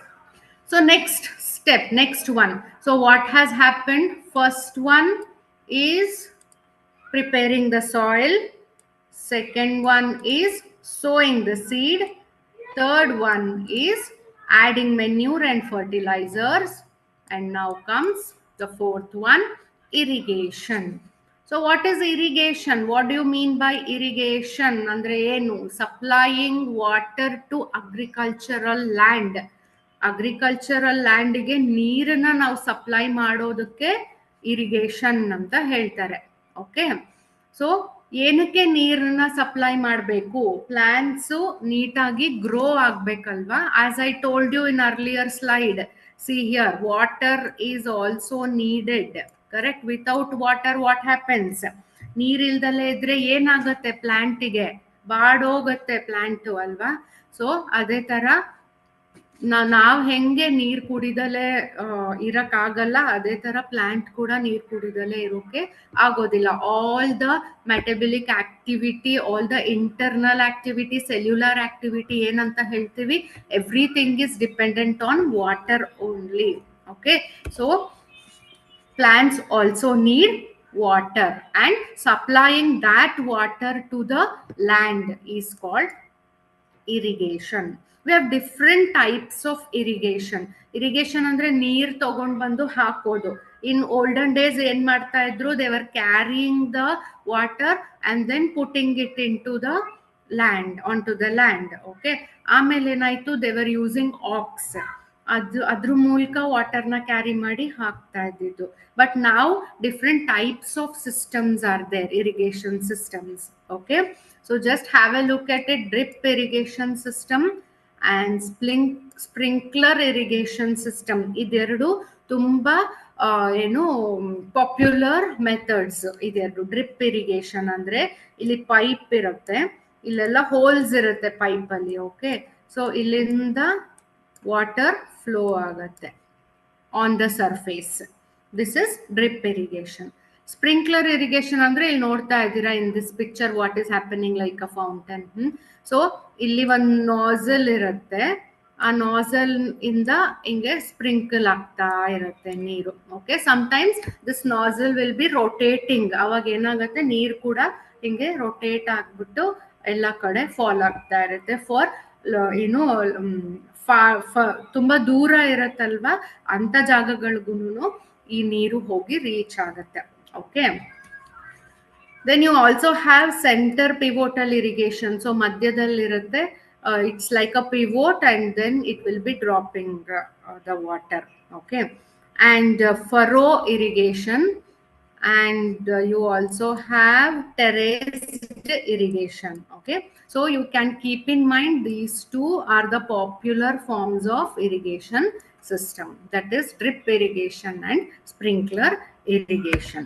So next step, next one. So what has happened? First one is preparing the soil. Second one is sowing the seed. Third one is adding manure and fertilizers. And now comes the fourth one, irrigation. So what is irrigation? What do you mean by irrigation? Andre enu? Supplying water to agricultural land. Agricultural ಲ್ಯಾಂಡ್ಗೆ ನೀರನ್ನ ನಾವು supply ಮಾಡೋದಕ್ಕೆ irrigation ಅಂತ ಹೇಳ್ತಾರೆ. Okay, so ಏನಕ್ಕೆ ನೀರನ್ನ supply ಮಾಡಬೇಕು? Plants ನೀಟಾಗಿ ಗ್ರೋ ಆಗ್ಬೇಕಲ್ವಾ? As I told you in earlier slide, see here water is also needed. Correct? Without water what happens? ನೀರಿಲ್ದಲೇ ಇದ್ರೆ ಏನಾಗುತ್ತೆ? ಪ್ಲಾಂಟಿಗೆ ಬಾಡೋಗತ್ತೆ ಪ್ಲಾಂಟು ಅಲ್ವಾ? ಸೊ ಅದೇ ತರ ನಾವ್ ಹೆಂಗೆ ನೀರ್ ಕುಡಿದಲೇ ಇರಕ್ಕಾಗಲ್ಲ, ಅದೇ ತರ ಪ್ಲಾಂಟ್ ಕೂಡ ನೀರ್ ಕುಡಿದಲೇ ಇರೋಕೆ ಆಗೋದಿಲ್ಲ. All the metabolic activity, all the internal activity, cellular activity ಏನಂತ ಹೇಳ್ತೀವಿ, everything is dependent on water only. Okay, so plants also need water, and supplying that water to the land is called irrigation. We have different types of irrigation. Irrigation ಅಂದ್ರೆ ನೀರ್ ತಗೊಂಡ್ ಬಂದು ಹಾಕೋದು. In olden days ಏನ್ ಮಾಡ್ತಾ ಇದ್ರು? They were carrying the water and then putting it into the onto the land. Okay, ಆಮೇಲೆ ಏನಾಯ್ತು, they were using ox. ಅದ್ರ ಮೂಲಕ ವಾಟರ್ನ ಕ್ಯಾರಿ ಮಾಡಿ ಹಾಕ್ತಾ ಇದ್ದಿದ್ದು. ಬಟ್ ನಾವು different types of systems are there, irrigation systems. Okay, so just have a look at it. Drip irrigation system and sprinkler irrigation system, ಇದೆರಡು ತುಂಬಾ ಏನು ಪಾಪ್ಯುಲರ್ ಮೆಥಡ್ಸ್ ಇದೆರಡು. ಡ್ರಿಪ್ ಇರಿಗೇಷನ್ ಅಂದ್ರೆ ಇಲ್ಲಿ ಪೈಪ್ ಇರುತ್ತೆ, ಇಲ್ಲೆಲ್ಲ ಹೋಲ್ಸ್ ಇರುತ್ತೆ ಪೈಪ್ ಅಲ್ಲಿ. ಓಕೆ, ಸೊ ಇಲ್ಲಿಂದ ವಾಟರ್ ಫ್ಲೋ ಆಗತ್ತೆ on the surface. This is drip irrigation. Sprinkler irrigation ಅಂದ್ರೆ ಇಲ್ಲಿ ನೋಡ್ತಾ ಇದ್ದೀರಾ in this picture what is happening like a fountain. So ಇಲ್ಲಿ ಒಂದು ನಾಸಲ್ ಇರುತ್ತೆ, ಆ ನಾಸಲ್ ಇಂದ ಹಿಂಗೆ ಸ್ಪ್ರಿಂಕಲ್ ಆಗ್ತಾ ಇರುತ್ತೆ ನೀರು. Okay, sometimes this nasal will be rotating. ಅವಾಗ ಏನಾಗುತ್ತೆ, ನೀರು ಕೂಡ ಹಿಂಗೆ ರೊಟೇಟ್ ಆಗ್ಬಿಟ್ಟು ಎಲ್ಲ ಕಡೆ ಫಾಲ್ ಆಗ್ತಾ ಇರುತ್ತೆ. ಫಾರ್ ಏನೋ ತುಂಬಾ ದೂರ ಇರತ್ತಲ್ವಾ ಅಂತ ಜಾಗಗಳಿಗೂ ಈ ನೀರು ಹೋಗಿ ರೀಚ್ ಆಗತ್ತೆ. Okay, then you also have center pivotal irrigation. So ಮಧ್ಯದಲ್ಲಿರುತ್ತೆ, it's like a pivot and then it will be dropping the water. Okay, and furrow irrigation, and you also have terraced irrigation. Okay, so you can keep in mind these two are the popular forms of irrigation system, that is drip irrigation and sprinkler irrigation.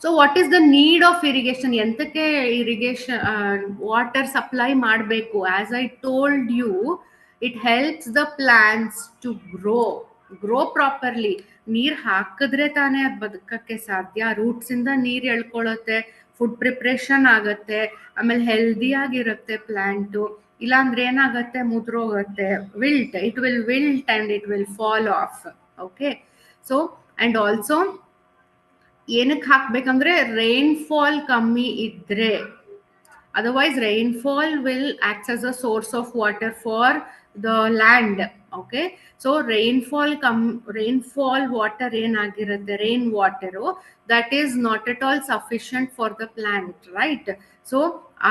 So what is the need of irrigation? ಎಂತಕ್ಕೆ irrigation water supply ಮಾಡಬೇಕು? As I told you, it helps the plants to grow properly. ನೀರ್ ಹಾಕಿದ್ರೆ ತಾನೇ ಅದು ಬದುಕಕ್ಕೆ ಸಾಧ್ಯ. Roots ಇಂದ ನೀರ್ ಎಳ್ಕೊಳ್ಳುತ್ತೆ, food preparation ಆಗತ್ತೆ, ಆಮೇಲೆ ಹೆಲ್ದಿ ಆಗಿರುತ್ತೆ ಪ್ಲಾಂಟು. ಇಲ್ಲಾಂದ್ರೆ ಏನಾಗತ್ತೆ, ಮುದ್ರೋಗತ್ತೆ, wilt, it will wilt and it will fall off. Okay, so and also ಏನಕ್ಕೆ ಹಾಕ್ಬೇಕಂದ್ರೆ ರೈನ್ಫಾಲ್ ಕಮ್ಮಿ ಇದ್ರೆ, otherwise rainfall will act as a source of water for the land. Okay, so rainfall water ಏನಾಗಿರುತ್ತೆ, rain water, that is not at all sufficient for the plant, right? So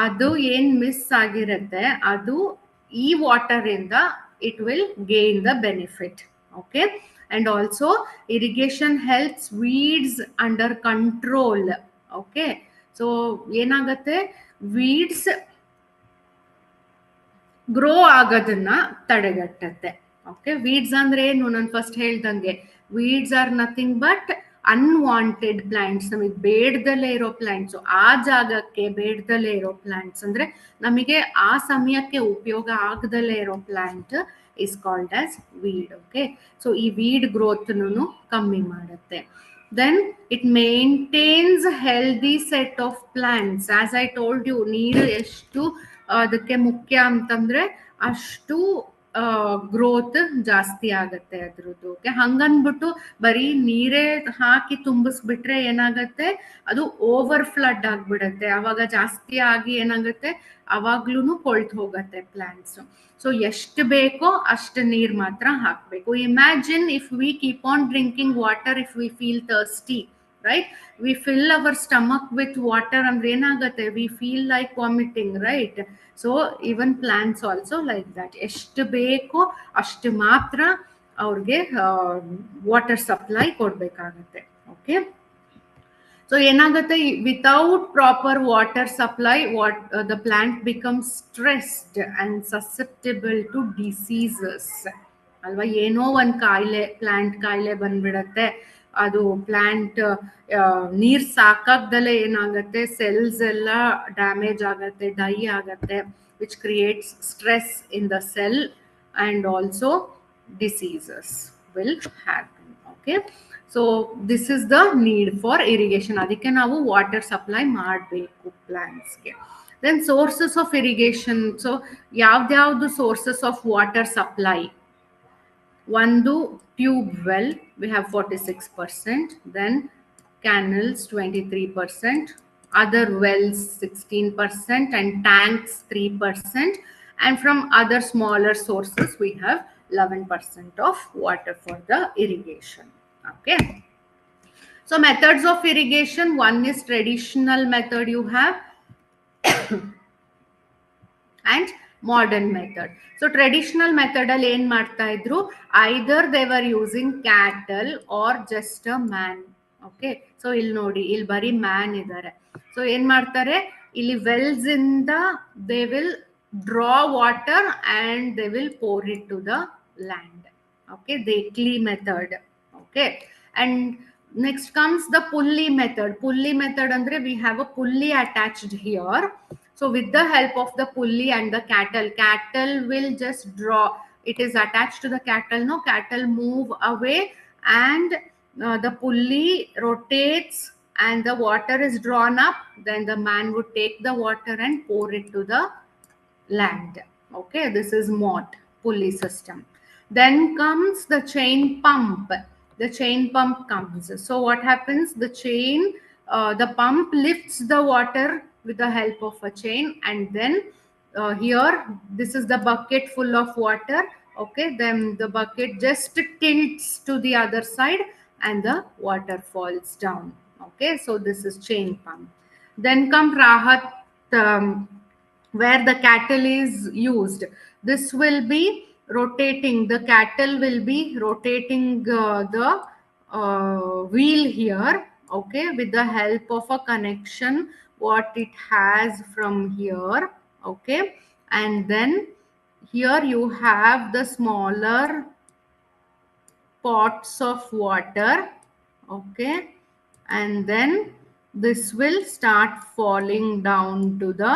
ಅದು ಏನ್ miss ಆಗಿರುತ್ತೆ, ಅದು ಈ water ಇಂದ it will gain the benefit. Okay, and also irrigation helps weeds under control. Okay, so ಏನಾಗತ್ತೆ, weeds grow ಆಗೋದನ್ನ ತಡೆಗಟ್ಟತ್ತೆ. Okay, weeds ಅಂದ್ರೆ ಏನು, ನಾನು ಫಸ್ಟ್ ಹೇಳ್ದಂಗೆ weeds are nothing but unwanted plants, ನಮಗೆ ಬೇಡದಲ್ಲೇ ಇರೋ ಪ್ಲಾಂಟ್ಸ್. ಆ ಜಾಗಕ್ಕೆ ಬೇಡದಲ್ಲೇ ಇರೋ ಪ್ಲಾಂಟ್ಸ್ ಅಂದ್ರೆ ನಮಗೆ ಆ ಸಮಯಕ್ಕೆ ಉಪಯೋಗ ಆಗದಲ್ಲೇ ಇರೋ plant is called as weed. Okay, so ಈ weed growth ಕಮ್ಮಿ ಮಾಡುತ್ತೆ. Then it maintains a healthy set of plants. As I told you, ನೀರು ಎಷ್ಟು ಅದಕ್ಕೆ ಮುಖ್ಯ ಅಂತಂದ್ರೆ ಅಷ್ಟು ಗ್ರೋತ್ ಜಾಸ್ತಿ ಆಗತ್ತೆ ಅದ್ರದ್ದು. ಓಕೆ, ಹಂಗನ್ಬಿಟ್ಟು ಬರೀ ನೀರೇ ಹಾಕಿ ತುಂಬಿಸ್ಬಿಟ್ರೆ ಏನಾಗತ್ತೆ, ಅದು ಓವರ್ ಫ್ಲಡ್ ಆಗ್ಬಿಡತ್ತೆ. ಅವಾಗ ಜಾಸ್ತಿ ಆಗಿ ಏನಾಗುತ್ತೆ, ಅವಾಗ್ಲೂ ಕೊಳ್ತು ಹೋಗತ್ತೆ ಪ್ಲಾಂಟ್ಸ್. ಸೊ ಎಷ್ಟು ಬೇಕೋ ಅಷ್ಟು ನೀರು ಮಾತ್ರ ಹಾಕಬೇಕು. Imagine if we keep on drinking water, if we feel thirsty, right? We fill our stomach with water and ಏನಾಗುತ್ತೆ, we feel like vomiting, right? So even plants also like that. ಎಷ್ಟು ಬೇಕೋ ಅಷ್ಟು ಮಾತ್ರ ಅವ್ರಿಗೆ ವಾಟರ್ ಸಪ್ಲೈ ಕೊಡ್ಬೇಕಾಗತ್ತೆ. ಓಕೆ, ಸೊ ಏನಾಗುತ್ತೆ, without proper water supply the plant becomes stressed and susceptible to diseases. ಅಲ್ವಾ, ಏನೋ ಒಂದು ಕಾಯಿಲೆ, ಪ್ಲಾಂಟ್ ಕಾಯಿಲೆ ಬಂದ್ಬಿಡತ್ತೆ. ಅದು ಪ್ಲಾಂಟ್ ನೀರ್ ಸಾಕಾಗ್ದಲೇ ಏನಾಗತ್ತೆ, ಸೆಲ್ಸ್ ಎಲ್ಲ ಡ್ಯಾಮೇಜ್ ಆಗತ್ತೆ, ಡೈ ಆಗತ್ತೆ, which creates stress in the cell and also diseases will happen. Okay, so this is the need for irrigation. ಅದಕ್ಕೆ ನಾವು ವಾಟರ್ ಸಪ್ಲೈ ಮಾಡಬೇಕು ಪ್ಲಾಂಟ್ಸ್ಗೆ. Then sources of irrigation. So ಯಾವ್ದ್ಯಾವ್ದು ಸೋರ್ಸಸ್ ಆಫ್ ವಾಟರ್ ಸಪ್ಲೈ? ಒಂದು tube well, we have 46%, then canals 23%, other wells 16%, and tanks 3%, and from other smaller sources we have 11% of water for the irrigation. Okay, so methods of irrigation, one is traditional method, you have and modern method. So traditional method ಅಲ್ಲಿ ಏನ್ ಮಾಡ್ತಾ ಇದ್ರು, either they were using cattle or just a man. Okay, so ಇಲ್ಲಿ ನೋಡಿ, ಇಲ್ಲಿ ಬರೀ man ಇದ್ದಾರೆ. So ಏನ್ ಮಾಡ್ತಾರೆ, ಇಲ್ಲಿ ವೆಲ್ಸ್ ಇಂದ they will draw water and they will pour it to the land. Okay, dhekli method. Okay, and next comes the pulley method. Pulley method andre we have a pulley attached here. So with the help of the pulley and the cattle will just draw. It is attached to the cattle. No, cattle move away and the pulley rotates and the water is drawn up. Then the man would take the water and pour it to the land. Okay, this is mott, pulley system. Then comes the chain pump. The chain pump comes. So what happens, the pump lifts the water with the help of a chain, and then here this is the bucket full of water. Okay, then the bucket just tilts to the other side and the water falls down. Okay, so this is chain pump. Then come rahat, where the cattle is used. This will be rotating, the cattle will be rotating the wheel here. Okay, with the help of a connection what it has from here. Okay, and then here you have the smaller pots of water. Okay, and then this will start falling down to the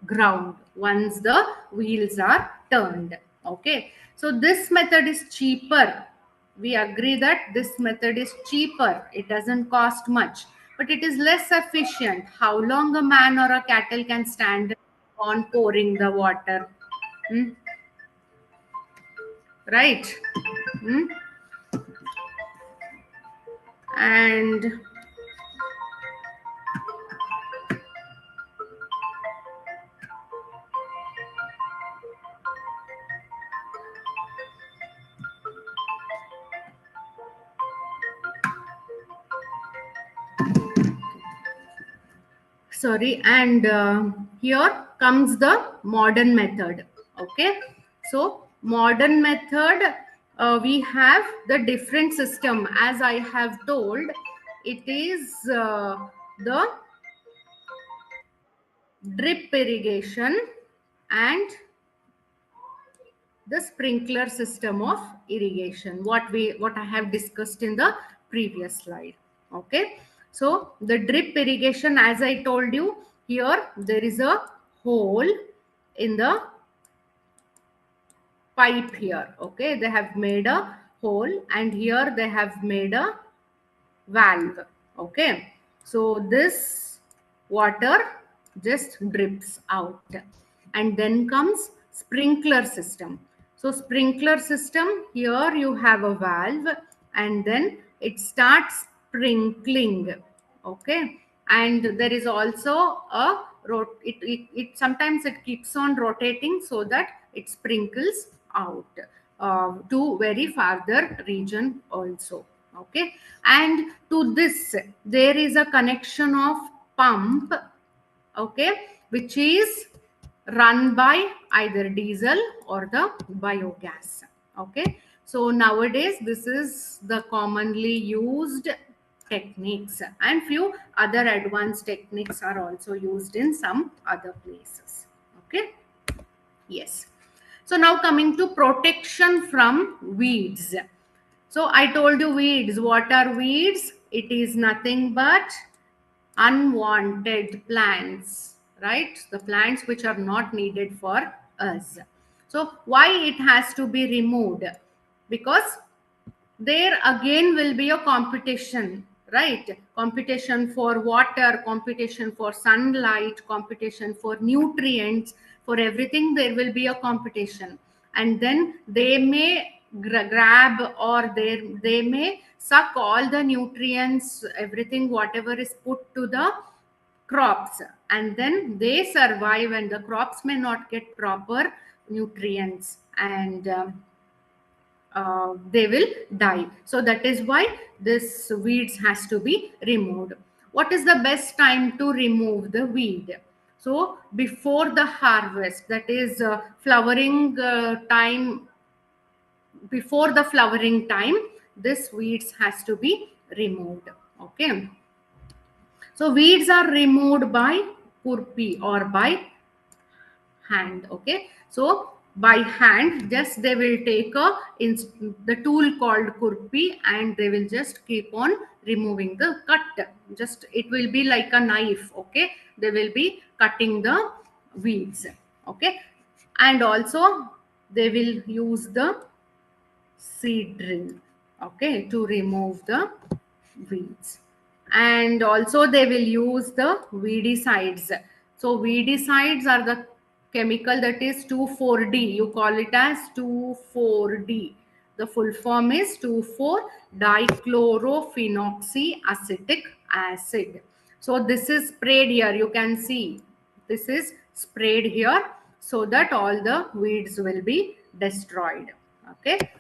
ground once the wheels are turned. Okay, so this method is cheaper. We agree that this method is cheaper. It doesn't cost much, but it is less efficient. How long a man or a cattle can stand on pouring the water? Right? And sorry, and here comes the modern method. Okay, so modern method, we have the different system. As I have told, it is the drip irrigation and the sprinkler system of irrigation, what I have discussed in the previous slide. Okay, so the drip irrigation, as I told you, here there is a hole in the pipe here. Okay, they have made a hole and here they have made a valve. Okay, so this water just drips out. And then comes sprinkler system. So sprinkler system, here you have a valve and then it starts sprinkling. Okay, and there is also a it sometimes it keeps on rotating so that it sprinkles out to very farther region also. Okay, and to this there is a connection of pump. Okay, which is run by either diesel or the biogas. Okay, so nowadays this is the commonly used techniques, and few other advanced techniques are also used in some other places. Okay, yes. So now coming to protection from weeds. So I told you weeds. What are weeds? It is nothing but unwanted plants, right? The plants which are not needed for us. So why it has to be removed? Because there again will be a competition, right? Competition for water, competition for sunlight, competition for nutrients, for everything there will be a competition. And then they may grab, or they may suck all the nutrients, everything whatever is put to the crops, and then they survive and the crops may not get proper nutrients, and they will die. So that is why this weeds has to be removed. What is the best time to remove the weed? So before the harvest, that is flowering time, before the flowering time, this weeds has to be removed. Okay, so weeds are removed by kurpi or by hand. Okay, so by hand, just they will take the tool called kurpi, and they will just keep on removing the cut. Just it will be like a knife. Okay, they will be cutting the weeds. Okay, and also they will use the seed drill, okay, to remove the weeds. And also they will use the weedicides. So weedicides are the chemical that is 2,4-D. You call it as 2,4-D. The full form is 2,4-dichlorophenoxyacetic acid. So this is sprayed here. You can see this is sprayed here so that all the weeds will be destroyed. Okay.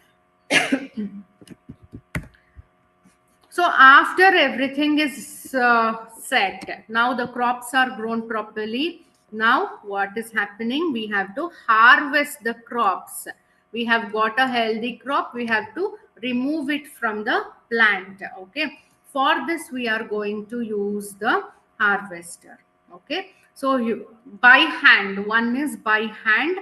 So after everything is set, now the crops are grown properly. Now what is happening? We have to harvest the crops. We have got a healthy crop. We have to remove it from the plant. Okay. For this, we are going to use the harvester. Okay. So you by hand. One is by hand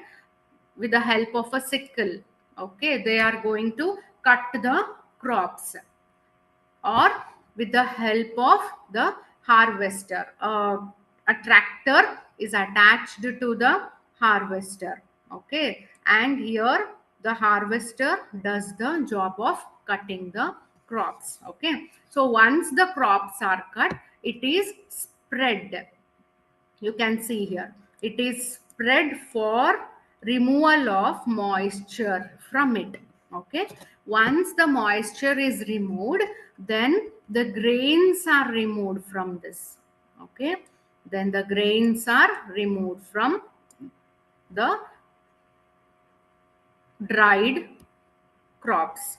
with the help of a sickle. Okay. They are going to cut the crops, or with the help of the harvester. A tractor is attached to the harvester. Okay, and here the harvester does the job of cutting the crops. Okay, so once the crops are cut, it is spread. You can see here it is spread for removal of moisture from it. Okay, once the moisture is removed, then the grains are removed from this. Okay, then the grains are removed from the dried crops.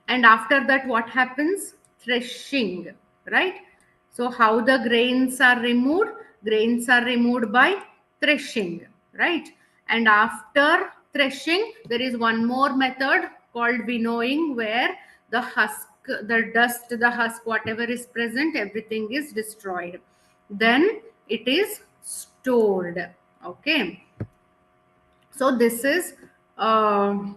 And after that, what happens? Threshing, right? So how the grains are removed? Grains are removed by threshing, right? And after threshing, there is one more method called winnowing, where the husk, the dust, the husk, whatever is present, everything is destroyed. Then it is stored. Okay, so this is the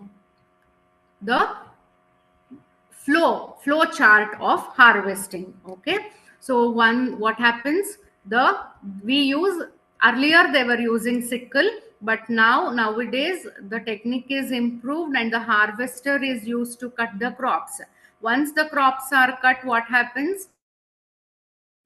flow chart of harvesting. Okay, so one, what happens, the we use, earlier they were using sickle, but nowadays the technique is improved and the harvester is used to cut the crops. Once the crops are cut, what happens,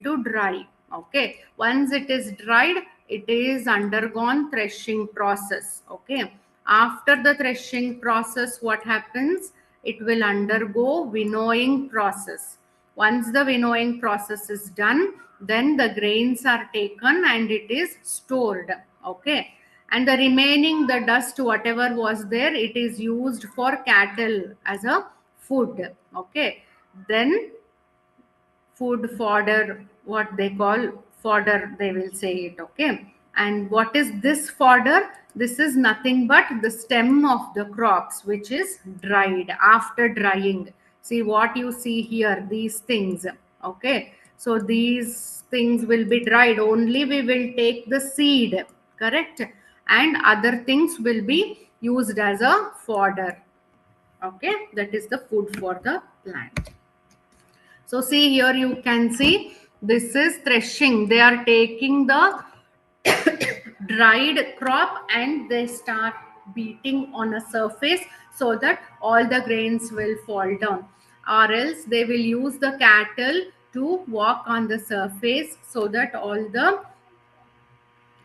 it is going to dry. Okay, once it is dried, it is undergone threshing process. Okay, after the threshing process, what happens, it will undergo winnowing process. Once the winnowing process is done, then the grains are taken and it is stored. Okay, and the remaining, the dust, whatever was there, it is used for cattle as a food. Okay, then food, fodder, what they call fodder, they will say it. Okay, and what is this fodder? This is nothing but the stem of the crops which is dried. After drying, see what you see here, these things. Okay, so these things will be dried, only we will take the seed, correct, and other things will be used as a fodder. Okay, that is the food for the plant. So see here, you can see this is threshing. They are taking the dried crop and they start beating on a surface so that all the grains will fall down, or else they will use the cattle to walk on the surface so that all the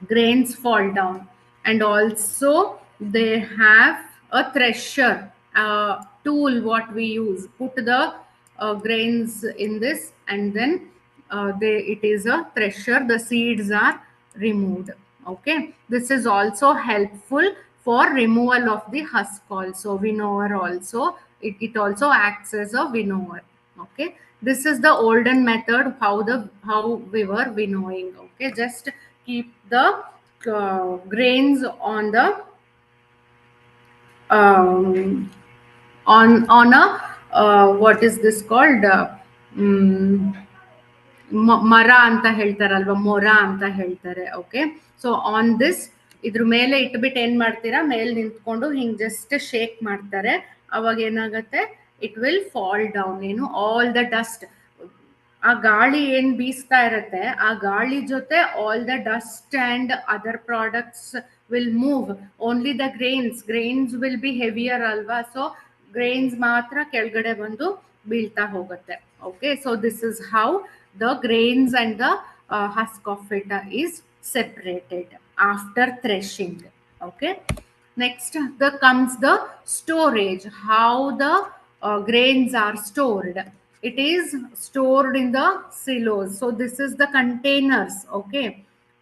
grains fall down. And also they have a thresher tool, what we use, put the grains in this, and then it is a thresher, the seeds are removed. Okay, this is also helpful for removal of the husk. Also winnower, also it also acts as a winnower. Okay, this is the olden method, how we were winnowing. Okay, just keep the grains on the um, on a what is this called mm, ಮರ ಅಂತ ಹೇಳ್ತಾರಲ್ವಾ, ಮೊರ ಅಂತ ಹೇಳ್ತಾರೆ. Okay, so on this ಇದ್ರ ಮೇಲೆ ಇಟ್ಬಿಟ್ಟು ಏನ್ ಮಾಡ್ತೀರಾ, ಮೇಲೆ ನಿಂತ್ಕೊಂಡು ಹಿಂಗ್ ಜಸ್ಟ್ ಶೇಕ್ ಮಾಡ್ತಾರೆ. ಅವಾಗ ಏನಾಗತ್ತೆ, ಇಟ್ ವಿಲ್ ಫಾಲ್ ಡೌನ್. ಏನು, ಆಲ್ ದ ಡಸ್ಟ್, ಆ ಗಾಳಿ ಏನ್ ಬೀಸ್ತಾ ಇರತ್ತೆ, ಆ ಗಾಳಿ ಜೊತೆ all the dust and other products will move. Only the grains will be heavier ಅಲ್ವಾ, ಸೊ ಗ್ರೇನ್ಸ್ ಮಾತ್ರ ಕೆಳಗಡೆ ಬಂದು ಬೀಳ್ತಾ ಹೋಗುತ್ತೆ. Okay, so this is how the grains and the husk of it is separated after threshing. Okay, next comes the storage, how the grains are stored. It is stored in the silos. So this is the containers. Okay,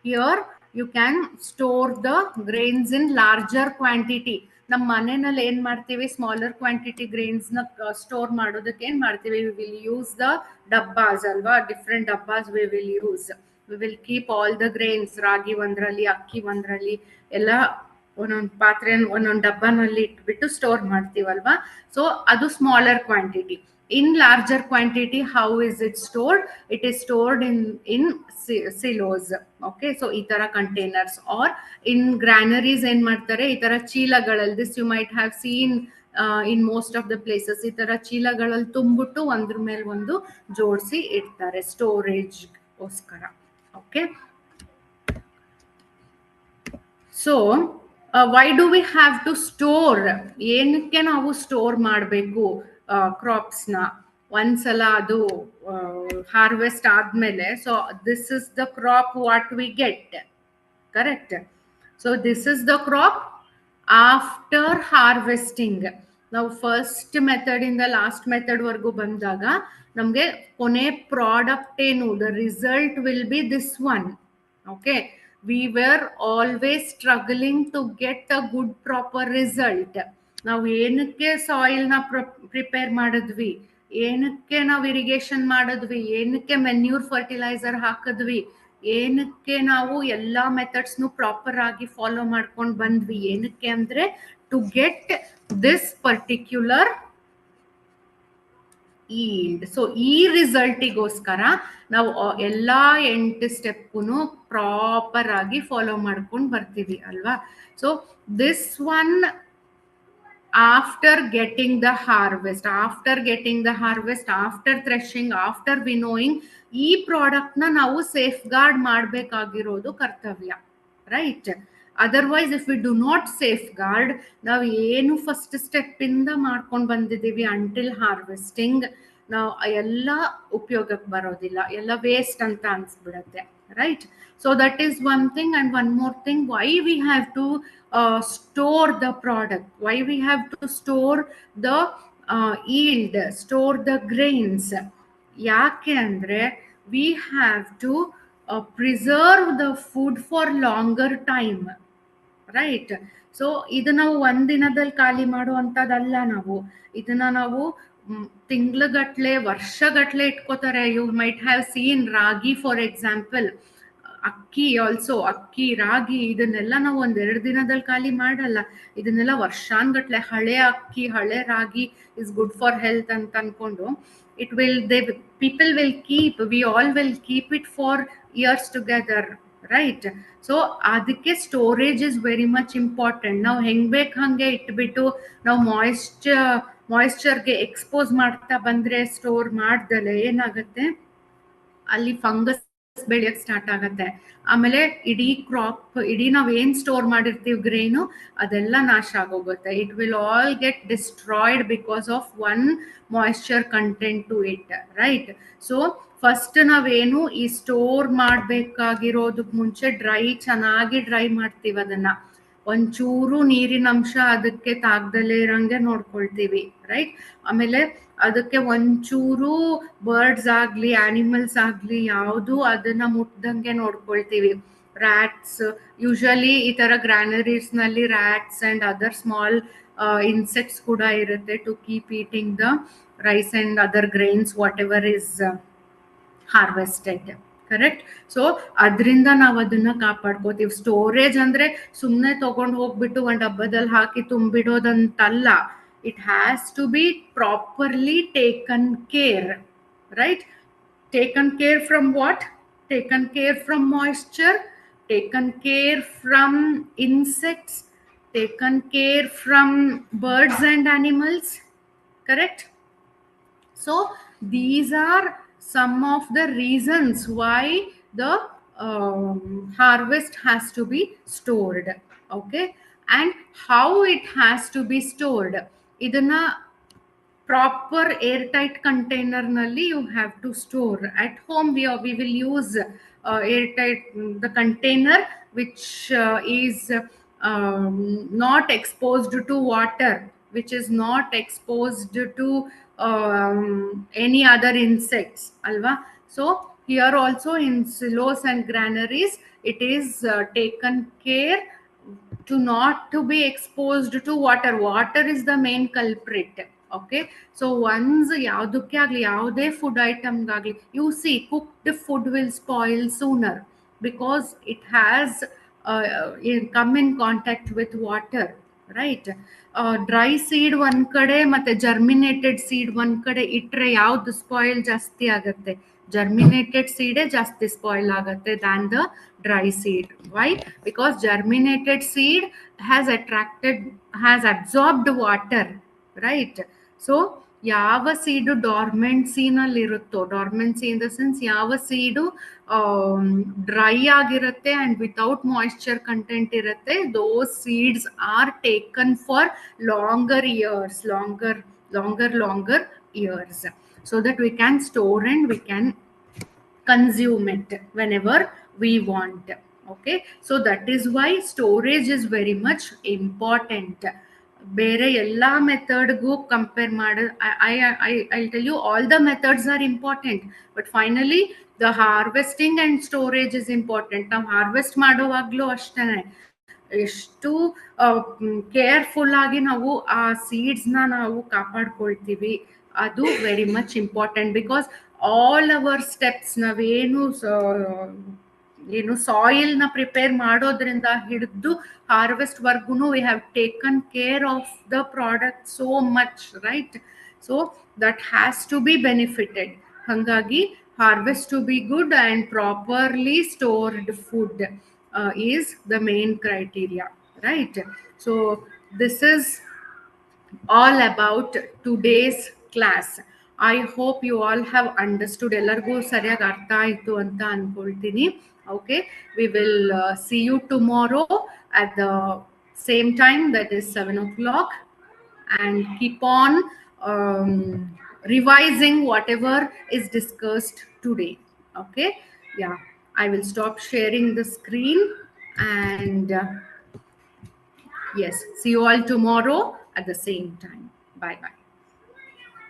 here you can store the grains in larger quantity. ನಮ್ಮ ಮನೆಯಲ್ಲಿ ಏನ್ ಮಾಡ್ತೀವಿ, smaller quantity grains ನ store ಮಾಡೋದಕ್ಕೆ ಏನ್ ಮಾಡ್ತೀವಿ, we will use the dabbas ಅಲ್ವಾ, different dabbas we will use. We will keep all the grains, ರಾಗಿ ಒಂದ್ರಲ್ಲಿ, ಅಕ್ಕಿ ಒಂದ್ರಲ್ಲಿ, ಎಲ್ಲ ಒಂದೊಂದು ಪಾತ್ರೆ ಒಂದೊಂದು ಡಬ್ಬನಲ್ಲಿ ಇಟ್ಬಿಟ್ಟು ಸ್ಟೋರ್ ಮಾಡ್ತೀವಲ್ವಾ. ಸೊ ಅದು smaller quantity. In larger quantity, how is it stored, it is stored in silos. Okay, so ಈ ತರ ಕಂಟೈನರ್ಸ್ ಆರ್ ಇನ್ ಗ್ರಾನರೀಸ್ ಏನ್ ಮಾಡ್ತಾರೆ, ಈ ತರ ಚೀಲಗಳಲ್ಲಿ, this you might have seen in most of the places, ಈ ತರ ಚೀಲಗಳಲ್ಲಿ ತುಂಬಿಟ್ಟು ಒಂದ್ರ ಮೇಲೆ ಒಂದು ಜೋಡಿಸಿ ಇಡ್ತಾರೆ ಸ್ಟೋರೇಜ್ಗೋಸ್ಕರ. Okay, so why do we have to store, ಏನಕ್ಕೆ ನಾವು ಸ್ಟೋರ್ ಮಾಡಬೇಕು ಕ್ರಾಪ್ಸ್ನ, ಒಂದ್ಸಲ ಅದು ಹಾರ್ವೆಸ್ಟ್ ಆದ್ಮೇಲೆ. So this is the crop what we get, correct. So this is the crop after harvesting. ನಾವು ಫಸ್ಟ್ ಮೆಥಡ್ ಇಂದ ಲಾಸ್ಟ್ ಮೆಥಡ್ ವರ್ಗೂ ಬಂದಾಗ ನಮ್ಗೆ ಕೊನೆ ಪ್ರಾಡಕ್ಟ್ ಏನು, the result will be this one. Okay, we were always struggling to get a good proper result. ನಾವು ಏನಕ್ಕೆ soil ನ ಪ್ರಿಪೇರ್ ಮಾಡಿದ್ವಿ, ಏನಕ್ಕೆ ನಾವು ಇರಿಗೇಷನ್ ಮಾಡಿದ್ವಿ, ಏನಕ್ಕೆ ಮೆನ್ಯೂರ್ ಫರ್ಟಿಲೈಸರ್ ಹಾಕಿದ್ವಿ, ಏನಕ್ಕೆ ನಾವು ಎಲ್ಲಾ ಮೆಥಡ್ಸ್ನು ಪ್ರಾಪರ್ ಆಗಿ ಫಾಲೋ ಮಾಡ್ಕೊಂಡು ಬಂದ್ವಿ, ಏನಕ್ಕೆ ಅಂದ್ರೆ to get this particular yield. So ಈ ರಿಸಲ್ಟಿಗೋಸ್ಕರ ನಾವು ಎಲ್ಲಾ 8 ಸ್ಟೆಪ್ನು ಪ್ರಾಪರ್ ಆಗಿ ಫಾಲೋ ಮಾಡ್ಕೊಂಡು ಬರ್ತೀವಿ ಅಲ್ವಾ. So this one after getting the harvest, after threshing, after winnowing, ಈ ಪ್ರಾಡಕ್ಟ್ ನ ನಾವು ಸೇಫ್ ಗಾರ್ಡ್ ಮಾಡ್ಬೇಕಾಗಿರೋದು ಕರ್ತವ್ಯ, right. Otherwise if we do not safeguard, ನಾವು ಏನು ಫಸ್ಟ್ ಸ್ಟೆಪ್ ಇಂದ ಮಾಡ್ಕೊಂಡು ಬಂದಿದ್ದೀವಿ ಅಂಟಿಲ್ ಹಾರ್ವೆಸ್ಟಿಂಗ್, ನಾವು ಎಲ್ಲ ಉಪಯೋಗಕ್ಕೆ ಬರೋದಿಲ್ಲ, ಎಲ್ಲ ವೇಸ್ಟ್ ಅಂತ ಅನ್ಸ್ಬಿಡತ್ತೆ, right. So that is one thing. And one more thing, why we have to store the product, why we have to store the yield, store the grains. ಯಾಕೆ ಅಂದ್ರೆ we have to preserve the food for longer time, right. So ಇದು ನಾವು ಒಂದಿನದಲ್ಲಿ ಖಾಲಿ ಮಾಡುವಂತದಲ್ಲ, ನಾವು ಇದನ್ನ ನಾವು ತಿಂಗ್ಳುಗಟ್ಲೆ, ವರ್ಷಗಟ್ಲೆ ಇಟ್ಕೋತಾರೆ. You might have seen ragi for example, akki also, ಅಕ್ಕಿ, ರಾಗಿ, ಇದನ್ನೆಲ್ಲ ನಾವು ಒಂದೆರಡು ದಿನದಲ್ಲಿ ಖಾಲಿ ಮಾಡಲ್ಲ, ಇದನ್ನೆಲ್ಲ ವರ್ಷಾನ್ಗಟ್ಲೆ. ಹಳೆ ಅಕ್ಕಿ, ಹಳೆ ರಾಗಿ ಇಸ್ ಗುಡ್ ಫಾರ್ ಹೆಲ್ತ್ ಅಂತ ಅನ್ಕೊಂಡು it will, they people will keep, we all will keep it for years together, right. So ಅದಕ್ಕೆ storage is very much important. ನಾವು ಹೆಂಗ್ ಬೇಕು ಹಂಗೆ ಇಟ್ಬಿಟ್ಟು ನಾವು ಮಾಯಿಶ್ಚರ್ಗೆ ಎಕ್ಸ್ಪೋಸ್ ಮಾಡ್ತಾ ಬಂದ್ರೆ, ಸ್ಟೋರ್ ಮಾಡ್ದಲೆ ಏನಾಗುತ್ತೆ, ಅಲ್ಲಿ ಫಂಗಸ್ ಬೆಳೆಯಕ್ ಸ್ಟಾರ್ಟ್ ಆಗತ್ತೆ. ಆಮೇಲೆ ಇಡೀ ಕ್ರಾಪ್, ಇಡೀ ನಾವ್ ಏನ್ ಸ್ಟೋರ್ ಮಾಡಿರ್ತೀವಿ ಗ್ರೇನು, ಅದೆಲ್ಲ ನಾಶ ಆಗೋಗುತ್ತೆ. It will all get destroyed because of one moisture content to it, right. So first ನಾವೇನು ಈ ಸ್ಟೋರ್ ಮಾಡ್ಬೇಕಾಗಿರೋದಕ್ ಮುಂಚೆ ಚೆನ್ನಾಗಿ ಡ್ರೈ ಮಾಡ್ತೀವಿ ಅದನ್ನ, ಒಂಚೂರು ನೀರಿನ ಅಂಶ ಅದಕ್ಕೆ ತಾಗ್ದಲೇ ಇರಂಗೆ ನೋಡ್ಕೊಳ್ತೀವಿ, ರೈಟ್. ಆಮೇಲೆ ಅದಕ್ಕೆ ಒಂಚೂರು ಬರ್ಡ್ಸ್ ಆಗ್ಲಿ, ಆನಿಮಲ್ಸ್ ಆಗ್ಲಿ, ಯಾವುದು ಅದನ್ನ ಮುಟ್ದಂಗೆ ನೋಡ್ಕೊಳ್ತೀವಿ. ರ್ಯಾಟ್ಸ್, ಯೂಶಲಿ ಈ ತರ ಗ್ರಾನರೀಸ್ ನಲ್ಲಿ rats and other small insects ಕೂಡ ಇರುತ್ತೆ, to keep eating the rice and other grains whatever is harvested, correct. So ಅದರಿಂದ ನಾವು ಅದನ್ನ ಕಾಪಾಡ್ಕೋತೀವಿ. ಸ್ಟೋರೇಜ್ ಅಂದ್ರೆ ಸುಮ್ಮನೆ ತಗೊಂಡು ಹೋಗ್ಬಿಟ್ಟು ಒಂದು ಡಬ್ಬದಲ್ಲಿ ಹಾಕಿ ತುಂಬಿಡೋದಂತಲ್ಲ. It has to be properly taken care, right? Taken care from what? Taken care from moisture, taken care from insects, taken care from birds and animals, correct? So these are some of the reasons why the harvest has to be stored. Okay, and how it has to be stored, idana proper airtight container nalli you have to store. At home we will use airtight, the container which is not exposed to water, which is not exposed to any other insects, alva. So here also in silos and granaries, it is taken care to not to be exposed to water. Water is the main culprit. Okay, so once ಯಾವುದಕ್ಕೆ ಆಗಲಿ, ಯಾವುದೇ food ಐಟಮ್ಗಾಗಲಿ, you see cooked food will spoil sooner because it has come in contact with water, right? Dry seed ಒಂದ್ ಕಡೆ ಮತ್ತೆ germinated seed ಒಂದ್ ಕಡೆ ಇಟ್ರೆ ಯಾವ್ದು ಸ್ಪಾಯಿಲ್ ಜಾಸ್ತಿ ಆಗತ್ತೆ? ಜರ್ಮಿನೇಟೆಡ್ ಸೀಡೇ ಜಾಸ್ತಿ ಸ್ಪಾಯಿಲ್ ಆಗತ್ತೆ than the dry seed. Why? Because germinated seed has absorbed water, right? So ಯಾವ ಸೀಡು ಡಾರ್ಮೆನ್ಸಿನಲ್ಲಿ ಇರುತ್ತೋ, ಡಾರ್ಮೆನ್ಸಿ ಇನ್ ದ ಸೆನ್ಸ್ ಯಾವ ಸೀಡು ಡ್ರೈ ಆಗಿರುತ್ತೆ ಅಂಡ್ ವಿತೌಟ್ ಮಾಯಿಶ್ಚರ್ ಕಂಟೆಂಟ್ ಇರುತ್ತೆ, those seeds are taken for longer years, so that we can store and we can consume it whenever we want. Okay, so that is why storage is very much important. ಬೇರೆ ಎಲ್ಲ ಮೆಥಡ್ಗೂ compare ಮಾಡ, I tell you all the methods are important, but finally the harvesting and storage is important. ನಾವು harvest ಮಾಡೋವಾಗ್ಲೂ ಅಷ್ಟೇ ಎಷ್ಟು careful ಆಗಿ ನಾವು ಆ ಸೀಡ್ಸ್ನ ನಾವು ಕಾಪಾಡ್ಕೊಳ್ತೀವಿ, ಅದು very much important. Because all our steps, ನಾವೇನು ಏನು ಸಾಯಿಲ್ನ ಪ್ರಿಪೇರ್ ಮಾಡೋದ್ರಿಂದ ಹಿಡಿದು ಹಾರ್ವೆಸ್ಟ್ ವರ್ಗುನು we have taken care of the product so much, right? So that has to be benefited. ಹಾಗಾಗಿ harvest to be good and properly stored food is the main criteria, right? So this is all about today's class. I hope you all have understood. ಎಲ್ಲರಿಗೂ ಸರಿಯಾಗಿ ಅರ್ಥ ಆಯಿತು ಅಂತ ಅನ್ಕೊಳ್ತೀನಿ. Okay, we will see you tomorrow at the same time, that is 7 o'clock, and keep on revising whatever is discussed today. Okay, yeah, I will stop sharing the screen, and yes, see you all tomorrow at the same time. Bye bye.